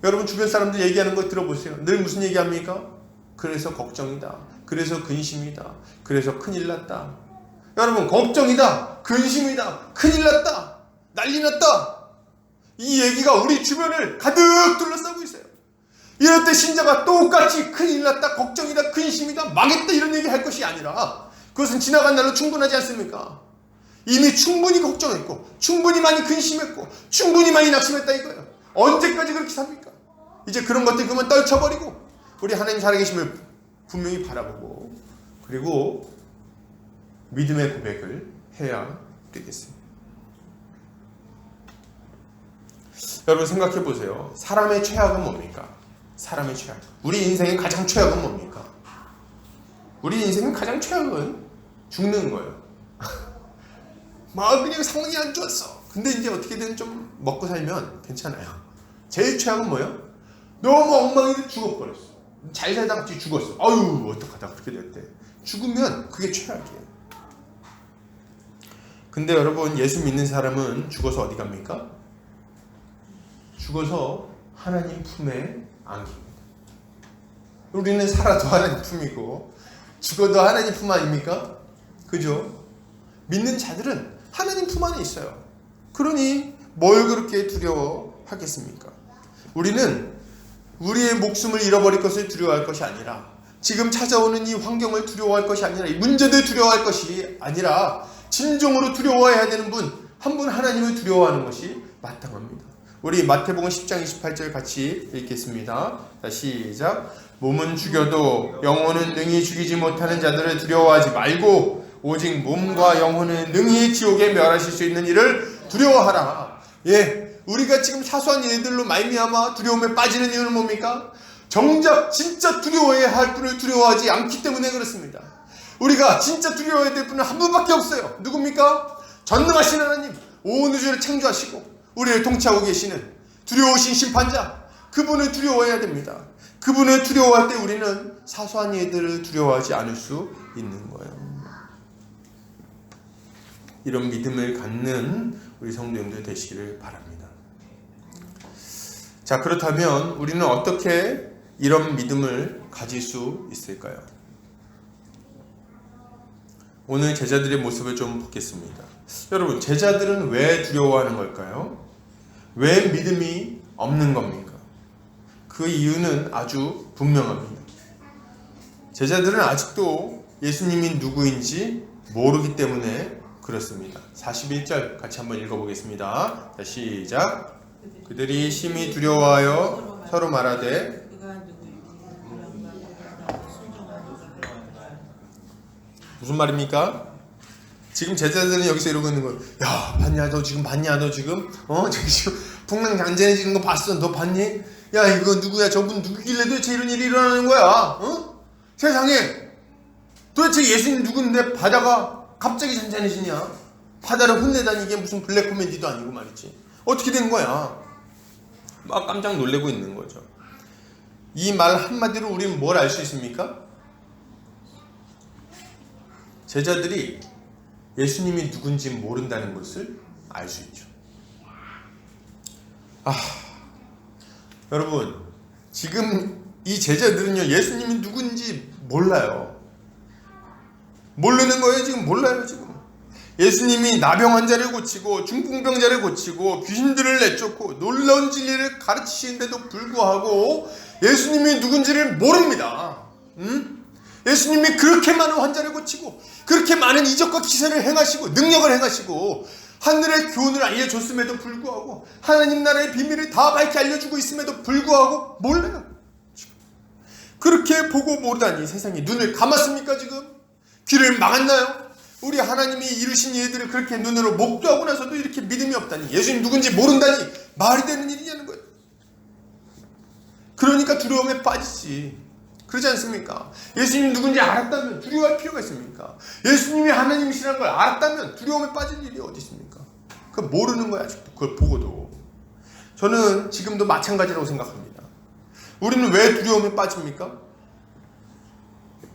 여러분, 주변 사람들 얘기하는 거 들어보세요. 늘 무슨 얘기합니까? 그래서 걱정이다. 그래서 근심이다. 그래서 큰일 났다. 여러분, 걱정이다. 근심이다. 큰일 났다. 난리 났다. 이 얘기가 우리 주변을 가득 둘러싸고 있어요. 이럴 때 신자가 똑같이 큰일 났다, 걱정이다, 근심이다, 망했다 이런 얘기 할 것이 아니라 그것은 지나간 날로 충분하지 않습니까? 이미 충분히 걱정했고 충분히 많이 근심했고 충분히 많이 낙심했다 이거예요. 언제까지 그렇게 삽니까? 이제 그런 것들 그만 떨쳐버리고 우리 하나님 살아계심을 분명히 바라보고 그리고 믿음의 고백을 해야 되겠습니다. 여러분, 생각해 보세요. 사람의 최악은 뭡니까? 사람의 최악. 우리 인생의 가장 최악은 뭡니까? 우리 인생의 가장 최악은 죽는 거예요. 막 그냥 상황이 안 좋았어. 근데 이제 어떻게든 좀 먹고 살면 괜찮아요. 제일 최악은 뭐예요? 너무 엉망이도 죽어버렸어. 잘 살다가 갑자기 죽었어. 아유, 어떡하다 그렇게 됐대. 죽으면 그게 최악이에요. 근데 여러분, 예수 믿는 사람은 죽어서 어디 갑니까? 죽어서 하나님 품에 안깁니다. 우리는 살아도 하나님 품이고 죽어도 하나님 품 아닙니까? 그죠? 믿는 자들은 하나님 품 안에 있어요. 그러니 뭘 그렇게 두려워하겠습니까? 우리는 우리의 목숨을 잃어버릴 것을 두려워할 것이 아니라 지금 찾아오는 이 환경을 두려워할 것이 아니라 이 문제들 두려워할 것이 아니라 진정으로 두려워해야 되는 분 한 분 하나님을 두려워하는 것이 마땅합니다. 우리 마태복음 10장 28절 같이 읽겠습니다. 자, 시작. 몸은 죽여도 영혼은 능히 죽이지 못하는 자들을 두려워하지 말고 오직 몸과 영혼은 능히 지옥에 멸하실 수 있는 이를 두려워하라. 예, 우리가 지금 사소한 일들로 말미암아 두려움에 빠지는 이유는 뭡니까? 정작 진짜 두려워해야 할 분을 두려워하지 않기 때문에 그렇습니다. 우리가 진짜 두려워해야 될 분은 한 분밖에 없어요. 누굽니까? 전능하신 하나님, 온 우주를 창조하시고 우리를 통치하고 계시는 두려우신 심판자, 그분을 두려워해야 됩니다. 그분을 두려워할 때 우리는 사소한 일들을 두려워하지 않을 수 있는 거예요. 이런 믿음을 갖는 우리 성도님들 되시기를 바랍니다. 자, 그렇다면 우리는 어떻게 이런 믿음을 가질 수 있을까요? 오늘 제자들의 모습을 좀 보겠습니다. 여러분, 제자들은 왜 두려워하는 걸까요? 왜 믿음이 없는 겁니까? 그 이유는 아주 분명합니다. 제자들은 아직도 예수님이 누구인지 모르기 때문에 그렇습니다. 41절 같이 한번 읽어보겠습니다. 자, 시작. 그들이 심히 두려워하여 서로 말하되 무슨 말입니까? 지금 제자들은 여기서 이러고 있는 거예요. 야, 봤냐? 너 지금 봤냐? 너 지금? 저기 지금 풍랑 잔잔해지는 거 봤어? 너 봤니? 야, 이거 누구야? 저분 누구길래 도대체 이런 일이 일어나는 거야? 세상에 도대체 예수님 누군데 바다가 갑자기 잔잔해지냐? 바다를 혼내다니 이게 무슨 블랙 코미디도 아니고 말이지. 어떻게 된 거야? 막 깜짝 놀래고 있는 거죠. 이 말 한마디로 우리는 뭘 알 수 있습니까? 제자들이 예수님이 누군지 모른다는 것을 알 수 있죠. 여러분, 지금 이 제자들은요, 예수님이 누군지 몰라요. 모르는 거예요. 지금 몰라요. 지금 예수님이 나병 환자를 고치고 중풍병자를 고치고 귀신들을 내쫓고 놀라운 진리를 가르치시는데도 불구하고 예수님이 누군지를 모릅니다. 예수님이 그렇게 많은 환자를 고치고 그렇게 많은 이적과 기사를 행하시고 능력을 행하시고 하늘의 교훈을 알려줬음에도 불구하고 하나님 나라의 비밀을 다 밝히 알려주고 있음에도 불구하고 몰라요. 그렇게 보고 모르다니 세상에 눈을 감았습니까? 지금 귀를 막았나요? 우리 하나님이 이루신 일들을 그렇게 눈으로 목도하고 나서도 이렇게 믿음이 없다니, 예수님 누군지 모른다니 말이 되는 일이냐는 거예요. 그러니까 두려움에 빠지지. 그러지 않습니까? 예수님 누군지 알았다면 두려워할 필요가 있습니까? 예수님이 하나님이시라는 걸 알았다면 두려움에 빠질 일이 어디 있습니까? 그걸 모르는 거야. 아직도 그걸 보고도. 저는 지금도 마찬가지라고 생각합니다. 우리는 왜 두려움에 빠집니까?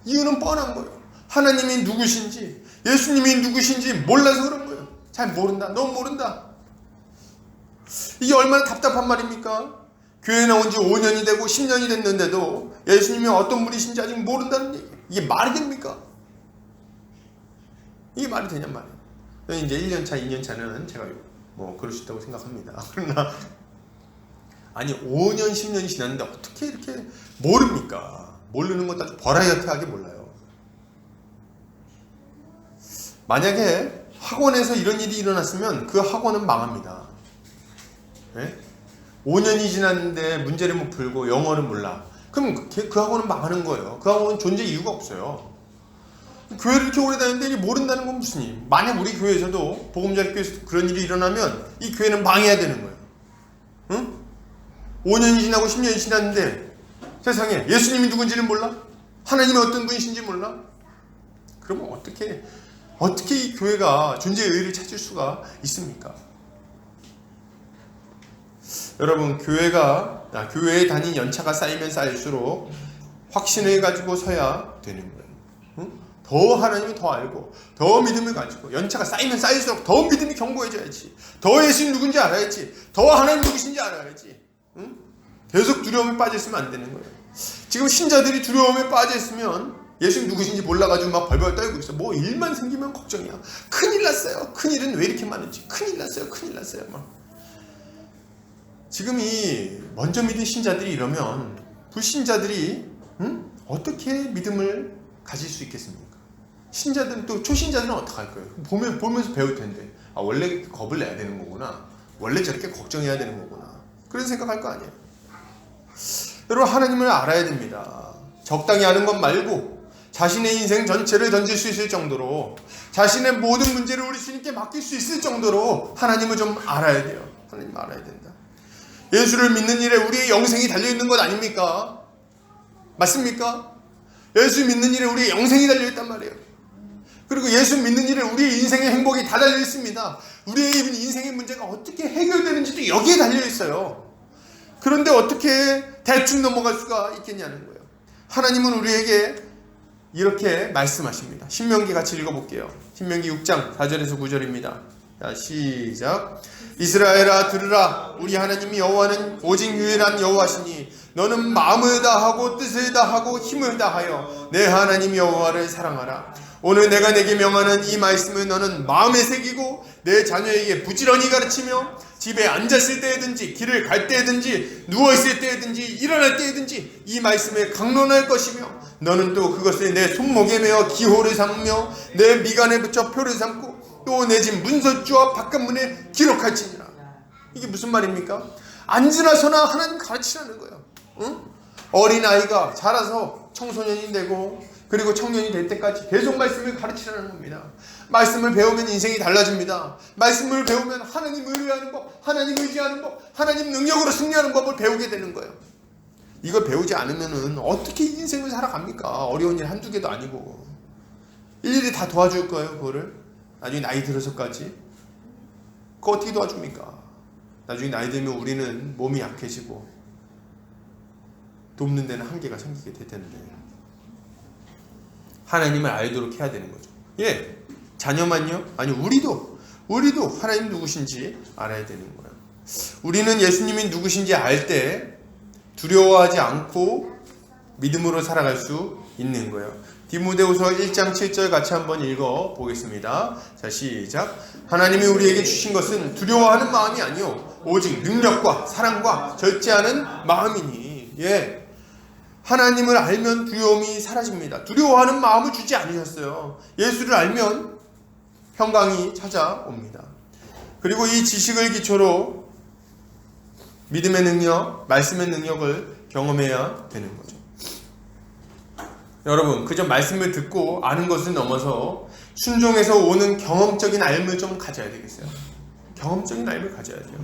이유는 뻔한 거예요. 하나님이 누구신지, 예수님이 누구신지 몰라서 그런 거예요. 잘 모른다. 너무 모른다. 이게 얼마나 답답한 말입니까? 교회 나온 지 5년이 되고 10년이 됐는데도 예수님이 어떤 분이신지 아직 모른다는 얘기. 이게 말이 됩니까? 이게 말이 되냔 말이에요. 이제 1년차, 2년차는 제가 뭐 그럴 수 있다고 생각합니다. 그러나 아니 5년, 10년이 지났는데 어떻게 이렇게 모릅니까? 모르는 것도 아주 버라이어티하게 몰라요. 만약에 학원에서 이런 일이 일어났으면 그 학원은 망합니다. 네? 5년이 지났는데 문제를 못 풀고 영어를 몰라. 그럼 그 학원은 망하는 거예요. 그 학원은 존재 이유가 없어요. 교회를 이렇게 오래 다니는데 모른다는 건 무슨 일? 만약 우리 교회에서도 복음자리교회에서도 그런 일이 일어나면 이 교회는 망해야 되는 거예요. 응? 5년이 지나고 10년이 지났는데 세상에 예수님이 누군지는 몰라? 하나님이 어떤 분이신지 몰라? 그러면 어떻게 이 교회가 존재의 의의를 찾을 수가 있습니까? 여러분, 교회에 다닌 연차가 쌓이면 쌓일수록 확신을 가지고 서야 되는 거예요. 응? 더 하나님이 더 알고 더 믿음을 가지고 연차가 쌓이면 쌓일수록 더 믿음이 견고해져야지. 더 예수님 누군지 알아야지. 더 하나님 누구신지 알아야지. 응? 계속 두려움에 빠져 있으면 안 되는 거예요. 지금 신자들이 두려움에 빠져 있으면 예수님 누구신지 몰라가지고 막 벌벌 떨고 있어. 뭐 일만 생기면 걱정이야. 큰일 났어요. 큰일은 왜 이렇게 많은지. 큰일 났어요. 막. 지금 이 먼저 믿은 신자들이 이러면 불신자들이 어떻게 믿음을 가질 수 있겠습니까? 신자들은 또 초신자들은 어떻게 할 거예요? 보면서 배울 텐데 원래 겁을 내야 되는 거구나. 원래 저렇게 걱정해야 되는 거구나. 그런 생각할 거 아니에요. 여러분, 하나님을 알아야 됩니다. 적당히 아는 것 말고 자신의 인생 전체를 던질 수 있을 정도로, 자신의 모든 문제를 우리 주님께 맡길 수 있을 정도로 하나님을 좀 알아야 돼요. 하나님 알아야 된다. 예수를 믿는 일에 우리의 영생이 달려있는 것 아닙니까? 맞습니까? 예수 믿는 일에 우리의 영생이 달려있단 말이에요. 그리고 예수 믿는 일에 우리의 인생의 행복이 다 달려있습니다. 우리의 인생의 문제가 어떻게 해결되는지도 여기에 달려있어요. 그런데 어떻게 대충 넘어갈 수가 있겠냐는 거예요. 하나님은 우리에게 이렇게 말씀하십니다. 신명기 같이 읽어볼게요. 신명기 6장 4절에서 9절입니다. 자, 시작. 이스라엘아 들으라. 우리 하나님 여호와는 오직 유일한 여호와시니 너는 마음을 다하고 뜻을 다하고 힘을 다하여 내 하나님 여호와를 사랑하라. 오늘 내가 내게 명하는 이 말씀을 너는 마음에 새기고 내 자녀에게 부지런히 가르치며 집에 앉았을 때든지 길을 갈 때든지 누워있을 때든지 일어날 때든지 이 말씀에 강론할 것이며 너는 또 그것을 내 손목에 메어 기호를 삼으며 내 미간에 붙여 표를 삼고 또 내 집 문서주와 바깥문에 기록할지니라. 이게 무슨 말입니까? 앉으나 서나 하나님 가르치라는 거예요. 응? 어린아이가 자라서 청소년이 되고 그리고 청년이 될 때까지 계속 말씀을 가르치라는 겁니다. 말씀을 배우면 인생이 달라집니다. 말씀을 배우면 하나님 의뢰하는 법, 하나님 의지하는 법, 하나님 능력으로 승리하는 법을 배우게 되는 거예요. 이걸 배우지 않으면 어떻게 인생을 살아갑니까? 어려운 일 한두 개도 아니고. 일일이 다 도와줄 거예요, 그거를. 나중에 나이 들어서까지. 그거 어떻게 도와줍니까? 나중에 나이 들면 우리는 몸이 약해지고 돕는 데는 한계가 생기게 될 텐데. 하나님을 알도록 해야 되는 거죠. 예, 자녀만요? 아니, 우리도 하나님 누구신지 알아야 되는 거예요. 우리는 예수님이 누구신지 알 때 두려워하지 않고 믿음으로 살아갈 수 있는 거예요. 디모데후서 1장 7절 같이 한번 읽어 보겠습니다. 자, 시작. 하나님이 우리에게 주신 것은 두려워하는 마음이 아니요 오직 능력과 사랑과 절제하는 마음이니. 예, 하나님을 알면 두려움이 사라집니다. 두려워하는 마음을 주지 않으셨어요. 예수를 알면 평강이 찾아옵니다. 그리고 이 지식을 기초로 믿음의 능력, 말씀의 능력을 경험해야 되는 거죠. 여러분, 그저 말씀을 듣고 아는 것을 넘어서 순종에서 오는 경험적인 알을 좀 가져야 되겠어요. 경험적인 알을 가져야 돼요.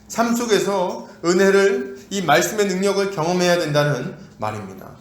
삶 속에서 은혜를, 이 말씀의 능력을 경험해야 된다는 말입니다.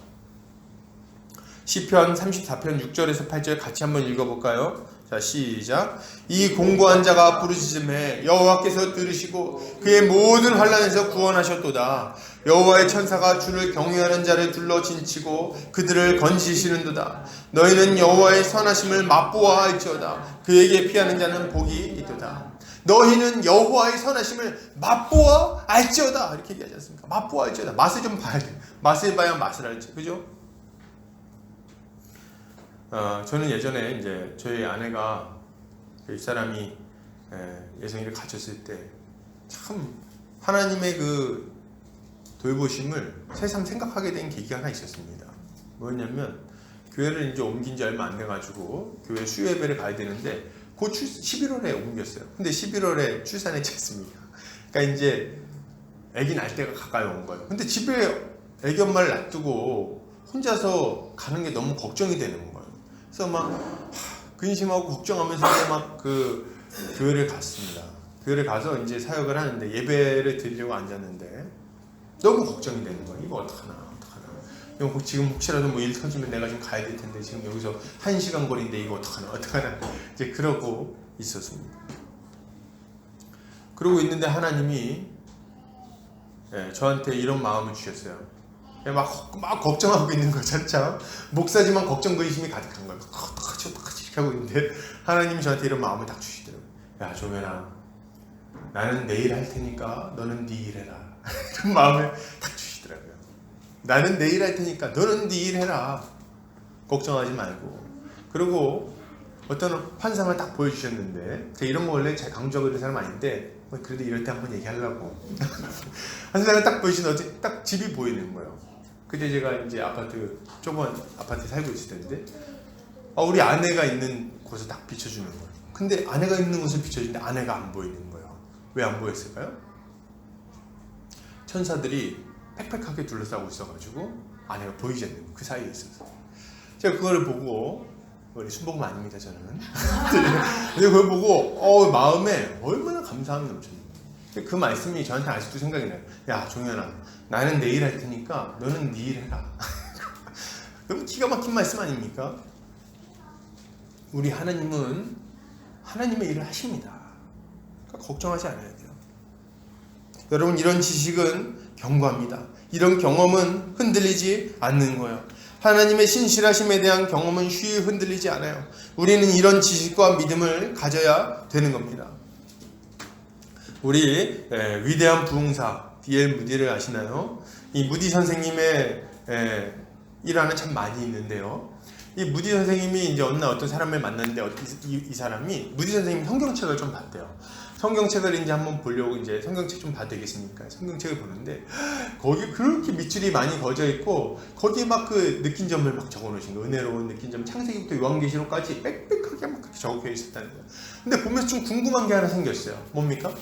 시편 34편 6절에서 8절 같이 한번 읽어볼까요? 자, 시작. 이 공고한 자가 부르짖음에 여호와께서 들으시고 그의 모든 환난에서 구원하셨도다. 여호와의 천사가 주를 경외하는 자를 둘러 진치고 그들을 건지시는도다. 너희는 여호와의 선하심을 맛보아 알지어다. 그에게 피하는 자는 복이 있도다. 너희는 여호와의 선하심을 맛보아 알지어다. 이렇게 얘기하지 않습니까? 맛보아 알지어다. 맛을 좀 봐야 돼. 맛을 봐야 맛을 알지. 그죠? 저는 예전에 이제 저희 아내가 입사람이 예성이를 가졌을 때 참 하나님의 그 돌보심을 새삼 생각하게 된 계기가 하나 있었습니다. 뭐였냐면 교회를 이제 옮긴 지 얼마 안 돼가지고 교회 수요 예배를 가야 되는데 곧 11월에 옮겼어요. 근데 11월에 출산했지 않습니까? 그러니까 이제 아기 날 때가 가까이 온 거예요. 근데 집에 아기 엄마를 놔두고 혼자서 가는 게 너무 걱정이 되는 거예요. 그래서 막 근심하고 걱정하면서 막 그 교회를 갔습니다. 교회를 가서 이제 사역을 하는데 예배를 드리려고 앉았는데 너무 걱정이 되는 거예요. 이거 어떡하나. 지금 혹시라도 뭐 일 터지면 내가 좀 가야 될 텐데 지금 여기서 1시간 거리인데 이거 어떡하나. 이제 그러고 있었습니다. 그러고 있는데 하나님이 저한테 이런 마음을 주셨어요. 막 걱정하고 있는 거죠. 참 목사지만 걱정 근심이 가득한 거예요. 어떡하지 이렇게 하고 있는데 하나님이 저한테 이런 마음을 딱 주시더라고요. 야, 종현아, 나는 내일 할 테니까 너는 네 일 해라. 이런 마음을 딱 주시더라고요. 나는 내일 할 테니까 너는 네 일 해라. 걱정하지 말고. 그리고 어떤 환상을 딱 보여주셨는데 제가 이런 거 원래 잘 강조하고 있는 사람 아닌데 그래도 이럴 때 한번 얘기하려고 환상을 딱 보여주시는데 딱 집이 보이는 거예요. 그때 제가 이제 좁은 아파트에 살고 있을 텐데 우리 아내가 있는 곳을 딱 비춰주는 거예요. 근데 아내가 있는 곳을 비춰주는데 아내가 안 보이는 거예요. 왜 안 보였을까요? 천사들이 팩팩하게 둘러싸고 있어가지고 아내가 보이지 않는 거예요. 그 사이에 있어서 제가 그걸 보고 우리 순복음 아닙니다 저는. 근데 그걸 보고 마음에 얼마나 감사함이 넘쳤는지. 그 말씀이 저한테 아직도 생각이 나요. 야, 종현아, 나는 내일 할 테니까 너는 네 일 해라. 너무 기가 막힌 말씀 아닙니까? 우리 하나님은 하나님의 일을 하십니다. 그러니까 걱정하지 않아야 돼요. 여러분, 이런 지식은 견고합니다. 이런 경험은 흔들리지 않는 거예요. 하나님의 신실하심에 대한 경험은 쉬이 흔들리지 않아요. 우리는 이런 지식과 믿음을 가져야 되는 겁니다. 우리 위대한 부흥사 D.L. 무디를 아시나요? 이 무디 선생님의 일화는 참 많이 있는데요. 이 무디 선생님이 이제 어느 날 어떤 사람을 만났는데 이 사람이 무디 선생님 성경책을 좀 봤대요. 성경책을 이제 한번 보려고 이제 성경책 좀 봐도 되겠습니까? 성경책을 보는데 거기 그렇게 밑줄이 많이 거져 있고 거기에 막 그 느낀 점을 막 적어 놓으신 거예요. 은혜로운 느낀 점, 창세기부터 요한계시록까지 빽빽하게 막 적혀 있었다는 거예요. 근데 보면서 좀 궁금한 게 하나 생겼어요. 뭡니까?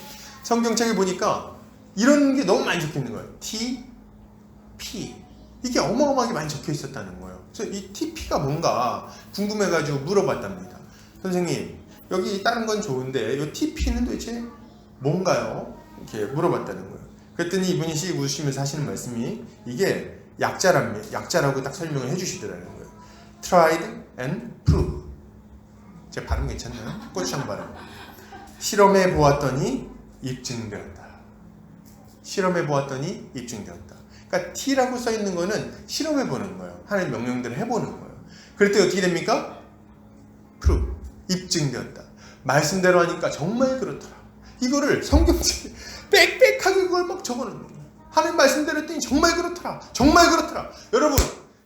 성경책에 보니까 이런 게 너무 많이 적혀 있는 거예요. T, P. 이게 어마어마하게 많이 적혀 있었다는 거예요. 그래서 이 TP가 뭔가 궁금해가지고 물어봤답니다. 선생님, 여기 다른 건 좋은데 이 TP는 도대체 뭔가요? 이렇게 물어봤다는 거예요. 그랬더니 이분이 씩 웃으시면서 하시는 말씀이 이게 약자라고 딱 설명을 해주시더라는 거예요. Tried and proved. 제 발음 괜찮나요? 고추장 발음. 실험해 보았더니 입증되었다. 실험해 보았더니 입증되었다. 그러니까 T라고 써 있는 거는 실험해 보는 거예요. 하나님 명령대로 해보는 거예요. 그럴 때 어떻게 됩니까? prove. 입증되었다. 말씀대로 하니까 정말 그렇더라. 이거를 성경책에 빽빽하게 그걸 막 적어놓는 거예요. 하나님 말씀대로 했더니 정말 그렇더라. 정말 그렇더라. 여러분,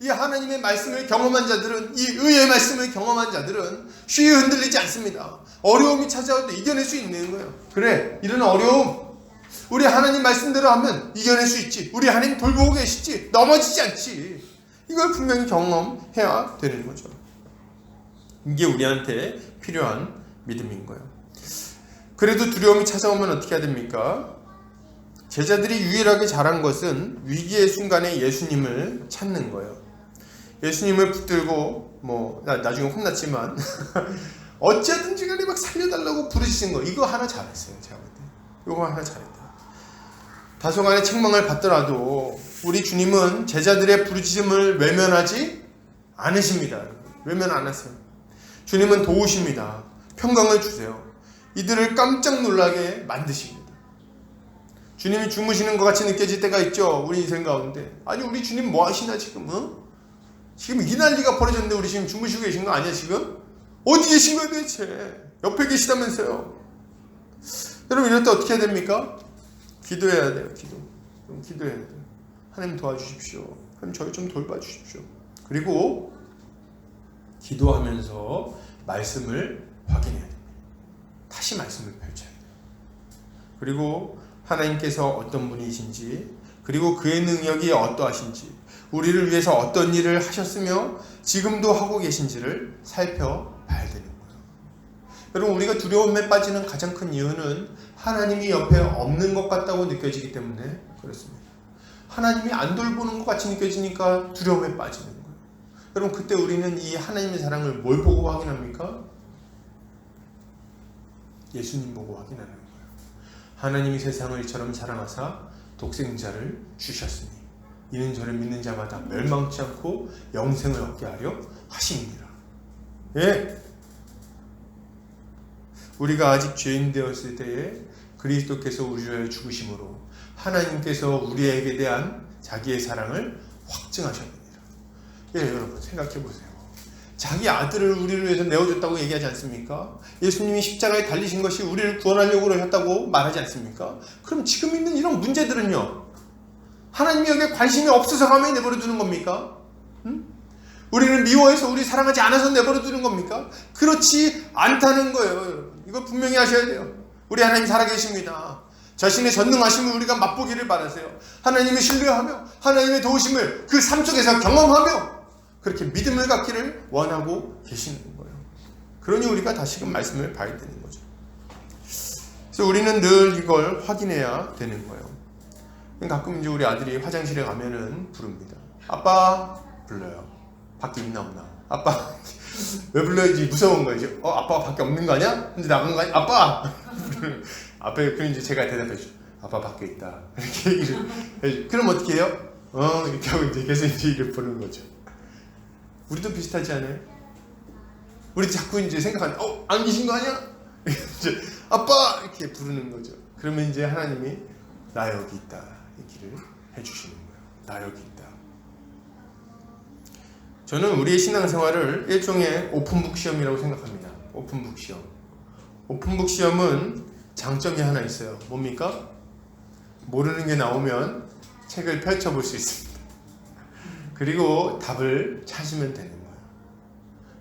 이 하나님의 말씀을 경험한 자들은, 이 의의 말씀을 경험한 자들은 쉽게 흔들리지 않습니다. 어려움이 찾아올 때 이겨낼 수 있는 거예요. 그래, 이런 어려움 우리 하나님 말씀대로 하면 이겨낼 수 있지. 우리 하나님 돌보고 계시지. 넘어지지 않지. 이걸 분명히 경험해야 되는 거죠. 이게 우리한테 필요한 믿음인 거예요. 그래도 두려움이 찾아오면 어떻게 해야 됩니까? 제자들이 유일하게 잘한 것은 위기의 순간에 예수님을 찾는 거예요. 예수님을 붙들고 나중에 혼났지만 어찌하든지 간에 막 살려달라고 부르시는 거, 이거 하나 잘했어요. 제가 볼 때 이거 하나 잘했다. 다소간의 책망을 받더라도 우리 주님은 제자들의 부르짖음을 외면하지 않으십니다. 외면 안 하세요. 주님은 도우십니다. 평강을 주세요. 이들을 깜짝 놀라게 만드십니다. 주님이 주무시는 것 같이 느껴질 때가 있죠. 우리 인생 가운데. 아니, 우리 주님 뭐 하시나 지금? 지금 이 난리가 벌어졌는데 우리 지금 주무시고 계신 거 아니야 지금? 어디 계신 거예요 도대체? 옆에 계시다면서요. 여러분, 이럴 때 어떻게 해야 됩니까? 기도해야 돼요. 기도해야 돼요. 하나님 도와주십시오. 하나님 저희 좀 돌봐주십시오. 그리고 기도하면서 말씀을 확인해야 됩니다. 다시 말씀을 펼쳐야 돼요. 그리고 하나님께서 어떤 분이신지, 그리고 그의 능력이 어떠하신지, 우리를 위해서 어떤 일을 하셨으며 지금도 하고 계신지를 살펴봐야 되는 거예요. 여러분, 우리가 두려움에 빠지는 가장 큰 이유는 하나님이 옆에 없는 것 같다고 느껴지기 때문에 그렇습니다. 하나님이 안 돌보는 것 같이 느껴지니까 두려움에 빠지는 거예요. 여러분, 그때 우리는 이 하나님의 사랑을 뭘 보고 확인합니까? 예수님 보고 확인하는 거예요. 하나님이 세상을 이처럼 사랑하사 독생자를 주셨으니 이는 저를 믿는 자마다 멸망치 않고 영생을 얻게 하려 하심이니라. 예. 우리가 아직 죄인 되었을 때에 그리스도께서 우리를 위하여 죽으심으로 하나님께서 우리에게 대한 자기의 사랑을 확증하셨느니라. 예, 여러분 생각해 보세요. 자기 아들을 우리를 위해서 내어줬다고 얘기하지 않습니까? 예수님이 십자가에 달리신 것이 우리를 구원하려고 그러셨다고 말하지 않습니까? 그럼 지금 있는 이런 문제들은요, 하나님이 여기에 관심이 없어서 가만히 내버려 두는 겁니까? 우리를 미워해서 우리 사랑하지 않아서 내버려 두는 겁니까? 그렇지 않다는 거예요. 여러분, 이거 분명히 하셔야 돼요. 우리 하나님 살아계십니다. 자신의 전능하심을 우리가 맛보기를 바라세요. 하나님을 신뢰하며 하나님의 도우심을 그 삶 속에서 경험하며 그렇게 믿음을 갖기를 원하고 계시는 거예요. 그러니 우리가 다시금 말씀을 봐야 되는 거죠. 그래서 우리는 늘 이걸 확인해야 되는 거예요. 가끔 이제 우리 아들이 화장실에 가면은 부릅니다. 아빠 불러요. 밖에 있나 없나. 아빠 왜 불러야지? 무서운 거예요. 이제 아빠가 밖에 없는 거 아니야? 근데 나간 거 아니야? 아빠! 앞에 그럼 이제 제가 대답해줘. 아빠 밖에 있다. 이렇게 얘기를 해줘. 그럼 어떻게 해요? 이렇게 하고 이제 계속 이제 이걸 부르는 거죠. 우리도 비슷하지 않아요? 우리 자꾸 이제 생각하는, 안 계신 거 아니야? 이제 아빠! 이렇게 부르는 거죠. 그러면 이제 하나님이 나 여기 있다. 얘기를 해주시는 거예요. 나 여기 있다. 저는 우리의 신앙생활을 일종의 오픈북 시험이라고 생각합니다. 오픈북 시험. 오픈북 시험은 장점이 하나 있어요. 뭡니까? 모르는 게 나오면 책을 펼쳐볼 수 있습니다. 그리고 답을 찾으면 되는 거예요.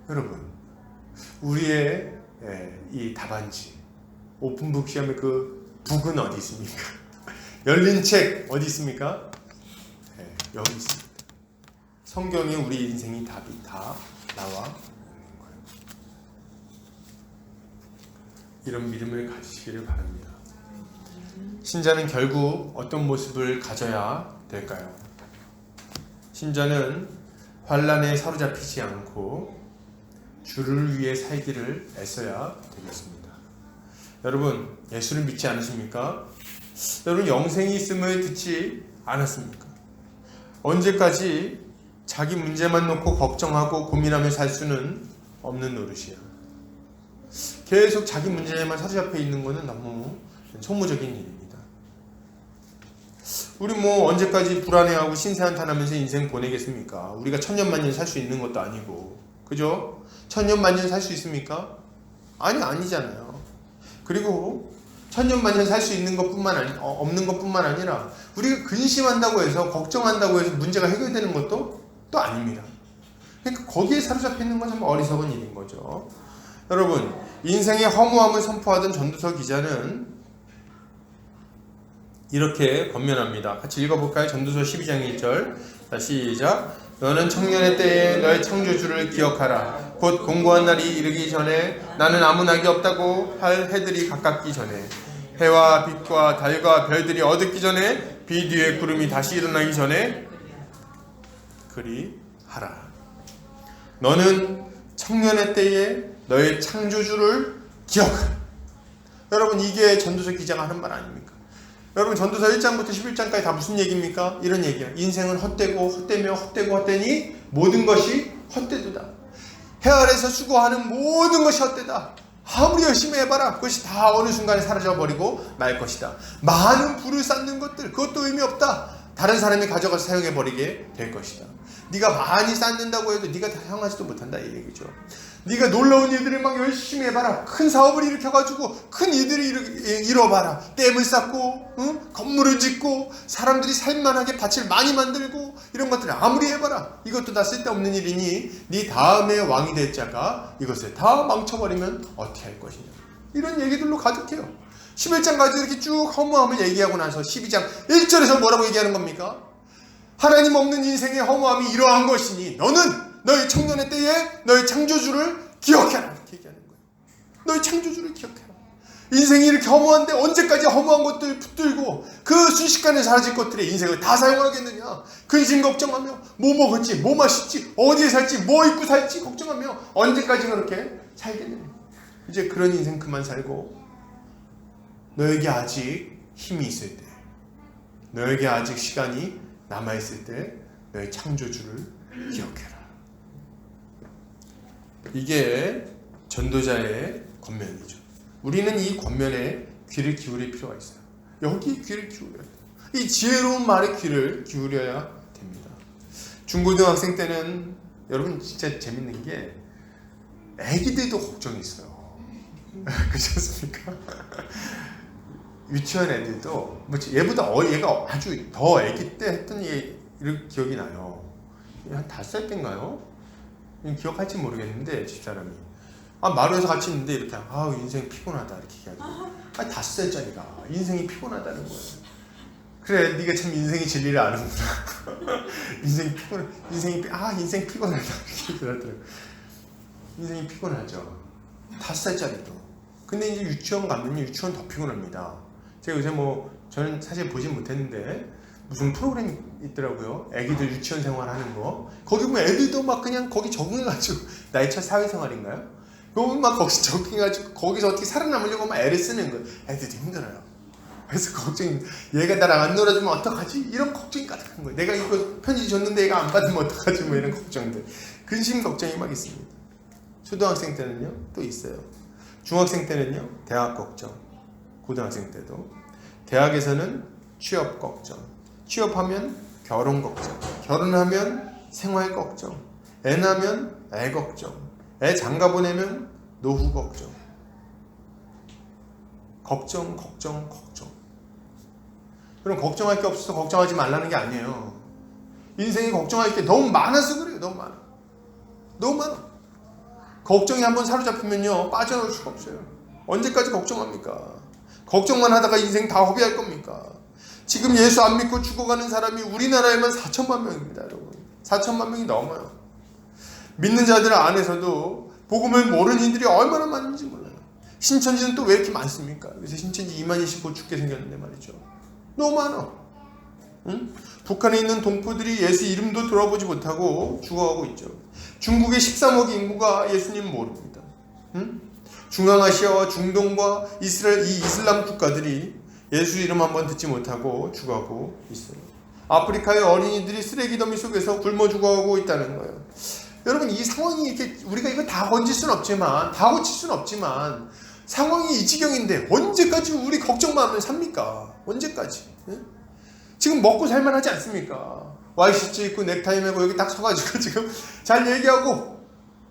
여러분, 우리의 이 답안지, 오픈북 시험의 그 북은 어디 있습니까? 열린 책 어디 있습니까? 여기 있습니다. 성경에 우리 인생이 답이 다 나와 있는 거예요. 이런 믿음을 가지시기를 바랍니다. 신자는 결국 어떤 모습을 가져야 될까요? 신자는 환난에 사로잡히지 않고 주를 위해 살기를 애써야 되겠습니다. 여러분, 예수를 믿지 않으십니까? 여러분, 영생이 있음을 듣지 않았습니까? 언제까지 자기 문제만 놓고 걱정하고 고민하며 살 수는 없는 노릇이야. 계속 자기 문제에만 사로잡혀 있는 것은 너무 소모적인 일입니다. 우리 언제까지 불안해하고 신세한탄하면서 인생 보내겠습니까? 우리가 천년만년 살 수 있는 것도 아니고, 그죠? 천년만년 살 수 있습니까? 아니잖아요. 그리고 천년만년 살 수 있는 것뿐만 없는 것뿐만 아니라 우리가 근심한다고 해서 걱정한다고 해서 문제가 해결되는 것도 또 아닙니다. 그러니까 거기에 사로잡혀 있는 건 참 어리석은 일인 거죠. 여러분, 인생의 허무함을 선포하던 전도서 기자는 이렇게 권면합니다. 같이 읽어볼까요? 전도서 12장 1절. 자, 시작. 너는 청년의 때에 너의 창조주를 기억하라. 곧 공고한 날이 이르기 전에 나는 아무 낙이 없다고 할 해들이 가깝기 전에 해와 빛과 달과 별들이 어둡기 전에 비 뒤에 구름이 다시 일어나기 전에 그리하라. 너는 청년의 때에 너의 창조주를 기억하라. 여러분, 이게 전도서 기자가 하는 말 아닙니까? 여러분, 전도서 1장부터 11장까지 다 무슨 얘기입니까? 이런 얘기야. 인생은 헛되고 헛되며 헛되고 헛되니 모든 것이 헛되도다. 해 아래서 수고하는 모든 것이 헛되다. 아무리 열심히 해봐라, 그것이 다 어느 순간에 사라져버리고 말 것이다. 많은 부를 쌓는 것들, 그것도 의미 없다. 다른 사람이 가져가서 사용해버리게 될 것이다. 네가 많이 쌓는다고 해도 네가 다 사용하지도 못한다, 이 얘기죠. 네가 놀라운 일들을 막 열심히 해봐라. 큰 사업을 일으켜가지고 큰 일들을 이뤄봐라. 댐을 쌓고, 건물을 짓고, 사람들이 살만하게 밭을 많이 만들고, 이런 것들을 아무리 해봐라. 이것도 다 쓸데없는 일이니 네 다음에 왕이 될 자가 이것을 다 망쳐버리면 어떻게 할 것이냐. 이런 얘기들로 가득해요. 11장까지 이렇게 쭉 허무함을 얘기하고 나서 12장 1절에서 뭐라고 얘기하는 겁니까? 하나님 없는 인생의 허무함이 이러한 것이니 너는 너희 청년의 때에 너희 창조주를 기억해라. 이렇게 얘기하는 거예요. 너희 창조주를 기억해라. 인생이 이렇게 허무한데 언제까지 허무한 것들 붙들고 그 순식간에 사라질 것들의 인생을 다 사용하겠느냐. 근심 걱정하며 뭐 먹을지, 뭐 마실지, 어디에 살지, 뭐 입고 살지 걱정하며 언제까지 그렇게 살겠느냐. 이제 그런 인생 그만 살고 너에게 아직 힘이 있을 때, 너에게 아직 시간이 남아있을 때 너의 창조주를 기억해라. 이게 전도자의 권면이죠. 우리는 이 권면에 귀를 기울일 필요가 있어요. 여기 귀를 기울여야 돼요. 이 지혜로운 말에 귀를 기울여야 됩니다. 중고등학생 때는 여러분 진짜 재밌는 게 애기들도 걱정이 있어요. 그렇지 않습니까? 유치원 애들도 얘보다 얘가 아주 더 애기 때 했던 이런 기억이 나요. 한 5살 때인가요? 기억할지 모르겠는데 집사람이 마루에서 같이 있는데 이렇게 인생 피곤하다 이렇게 얘기하고 5살짜리가 인생이 피곤하다는 거예요. 그래, 네가 참 인생의 진리를 아는구나. 인생 피곤하다 이렇게 그러더라고요. 인생이 피곤하죠. 5살짜리도. 근데 이제 유치원 가면 유치원 더 피곤합니다. 제가 요새 저는 사실 보진 못했는데 무슨 프로그램 있더라고요. 애기들 유치원 생활하는 거. 거기 보면 애들도 막 그냥 거기 적응해가지고 나이 첫 사회생활인가요? 거기 막 거기서 적응해가지고 거기서 어떻게 살아남으려고 막 애를 쓰는 거예요. 애들도 힘들어요. 그래서 걱정이, 얘가 나랑 안 놀아주면 어떡하지? 이런 걱정이 가득한 거예요. 내가 이거 편지 줬는데 얘가 안 받으면 어떡하지? 이런 걱정들. 근심 걱정이 막 있습니다. 초등학생 때는요 또 있어요. 중학생 때는요 대학 걱정. 고등학생 때도. 대학에서는 취업 걱정. 취업하면 결혼 걱정. 결혼하면 생활 걱정. 애 낳으면 애 걱정. 애 장가 보내면 노후 걱정. 걱정. 그럼 걱정할 게 없어서 걱정하지 말라는 게 아니에요. 인생에 걱정할 게 너무 많아서 그래요. 너무 많아. 걱정이 한번 사로잡히면요 빠져나올 수가 없어요. 언제까지 걱정합니까? 걱정만 하다가 인생 다 허비할 겁니까? 지금 예수 안 믿고 죽어가는 사람이 우리나라에만 4천만 명입니다. 여러분. 4천만 명이 넘어요. 믿는 자들 안에서도 복음을 모르는 이들이 얼마나 많은지 몰라요. 신천지는 또 왜 이렇게 많습니까? 그래서 신천지 2만이씩 곧 죽게 생겼는데 말이죠. 너무 많아. 응? 북한에 있는 동포들이 예수 이름도 들어보지 못하고 죽어가고 있죠. 중국의 13억 인구가 예수님 모릅니다. 응? 중앙아시아와 중동과 이스라엘, 이 이슬람 국가들이 예수 이름 한번 듣지 못하고 죽어가고 있어요. 아프리카의 어린이들이 쓰레기 더미 속에서 굶어 죽어가고 있다는 거예요. 여러분, 이 상황이 이렇게 우리가 이거 다 건질 수는 없지만, 다 고칠 수는 없지만, 상황이 이 지경인데 언제까지 우리 걱정만 하면 삽니까? 언제까지? 예? 지금 먹고 살만하지 않습니까? 와이셔츠 입고 넥타이 메고 여기 딱 서가지고 지금 잘 얘기하고,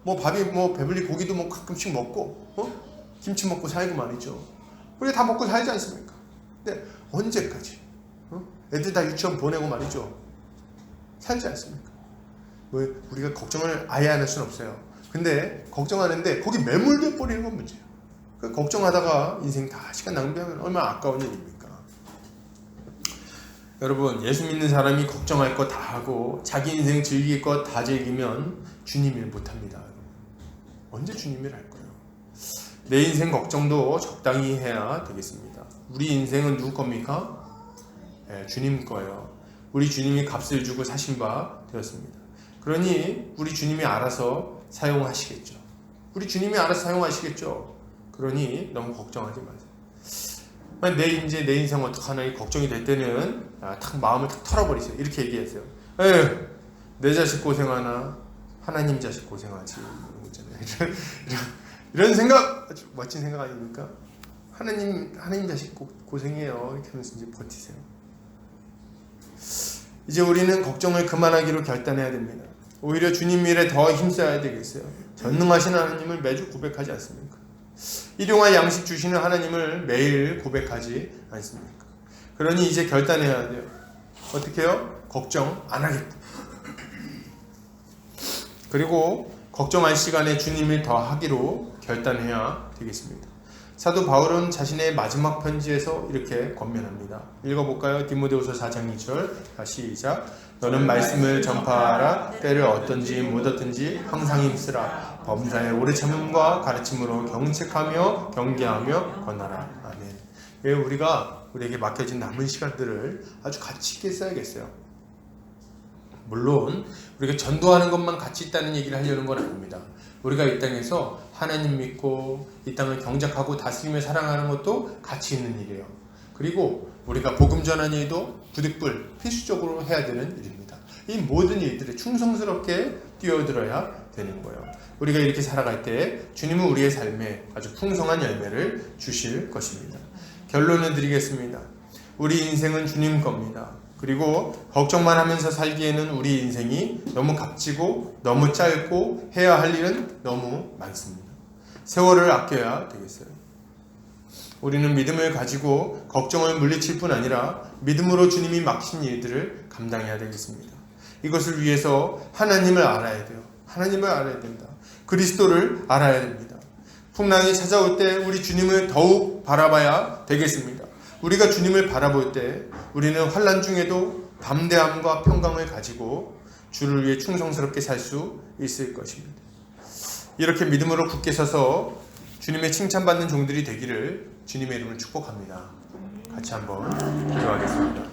뭐 밥이 뭐 배불리 고기도 뭐 가끔씩 먹고, 김치 먹고 살고 말이죠. 우리가 다 먹고 살지 않습니까? 근데 언제까지? 애들 다 유치원 보내고 말이죠. 살지 않습니까? 뭐 우리가 걱정을 아예 안 할 수는 없어요. 근데 걱정하는데 거기 매몰돼 버리는 건 문제예요. 그 걱정하다가 인생 다 시간 낭비하면 얼마나 아까운 일입니까? 여러분, 예수 믿는 사람이 걱정할 거 다 하고 자기 인생 즐길 거 다 즐기면 주님 일 못합니다. 언제 주님 일 할 거예요? 내 인생 걱정도 적당히 해야 되겠습니다. 우리 인생은 누구 겁니까? 네, 주님 거예요. 우리 주님이 값을 주고 사신 바 되었습니다. 그러니 우리 주님이 알아서 사용하시겠죠. 우리 주님이 알아서 사용하시겠죠. 그러니 너무 걱정하지 마세요. 내 인생 어떡하나 이 걱정이 될 때는 탁 마음을 탁 털어버리세요. 이렇게 얘기하세요. 에휴, 내 자식 고생하나 하나님 자식 고생하지. 이런 생각, 아주 멋진 생각 아닙니까? 하나님 자식 고생해요. 이렇게 하면서 이제 버티세요. 이제 우리는 걱정을 그만하기로 결단해야 됩니다. 오히려 주님 일에 더 힘써야 되겠어요. 전능하신 하나님을 매주 고백하지 않습니까? 일용할 양식 주시는 하나님을 매일 고백하지 않습니까? 그러니 이제 결단해야 돼요. 어떻게 해요? 걱정 안 하겠다. 그리고 걱정할 시간에 주님 일 더 하기로 결단해야 되겠습니다. 사도 바울은 자신의 마지막 편지에서 이렇게 권면합니다. 읽어볼까요? 디모데후서 4장 2절. 시작. 너는 말씀을 전파하라. 때를 얻든지 못 얻든지 항상 힘쓰라. 범사의 오래 참음과 가르침으로 경책하며 경계하며 권하라. 아멘. 왜 우리에게 맡겨진 남은 시간들을 아주 가치 있게 써야겠어요. 물론 우리가 전도하는 것만 가치 있다는 얘기를 하려는 건 아닙니다. 우리가 이 땅에서 하나님 믿고 이 땅을 경작하고 다스리며 사랑하는 것도 가치 있는 일이에요. 그리고 우리가 복음 전하는 일도 부득불 필수적으로 해야 되는 일입니다. 이 모든 일들에 충성스럽게 뛰어들어야 되는 거예요. 우리가 이렇게 살아갈 때 주님은 우리의 삶에 아주 풍성한 열매를 주실 것입니다. 결론을 드리겠습니다. 우리 인생은 주님 겁니다. 그리고 걱정만 하면서 살기에는 우리 인생이 너무 값지고 너무 짧고 해야 할 일은 너무 많습니다. 세월을 아껴야 되겠어요. 우리는 믿음을 가지고 걱정을 물리칠 뿐 아니라 믿음으로 주님이 맡긴 일들을 감당해야 되겠습니다. 이것을 위해서 하나님을 알아야 돼요. 하나님을 알아야 된다. 그리스도를 알아야 됩니다. 풍랑이 찾아올 때 우리 주님을 더욱 바라봐야 되겠습니다. 우리가 주님을 바라볼 때 우리는 환난 중에도 담대함과 평강을 가지고 주를 위해 충성스럽게 살 수 있을 것입니다. 이렇게 믿음으로 굳게 서서 주님의 칭찬받는 종들이 되기를 주님의 이름으로 축복합니다. 같이 한번 기도하겠습니다.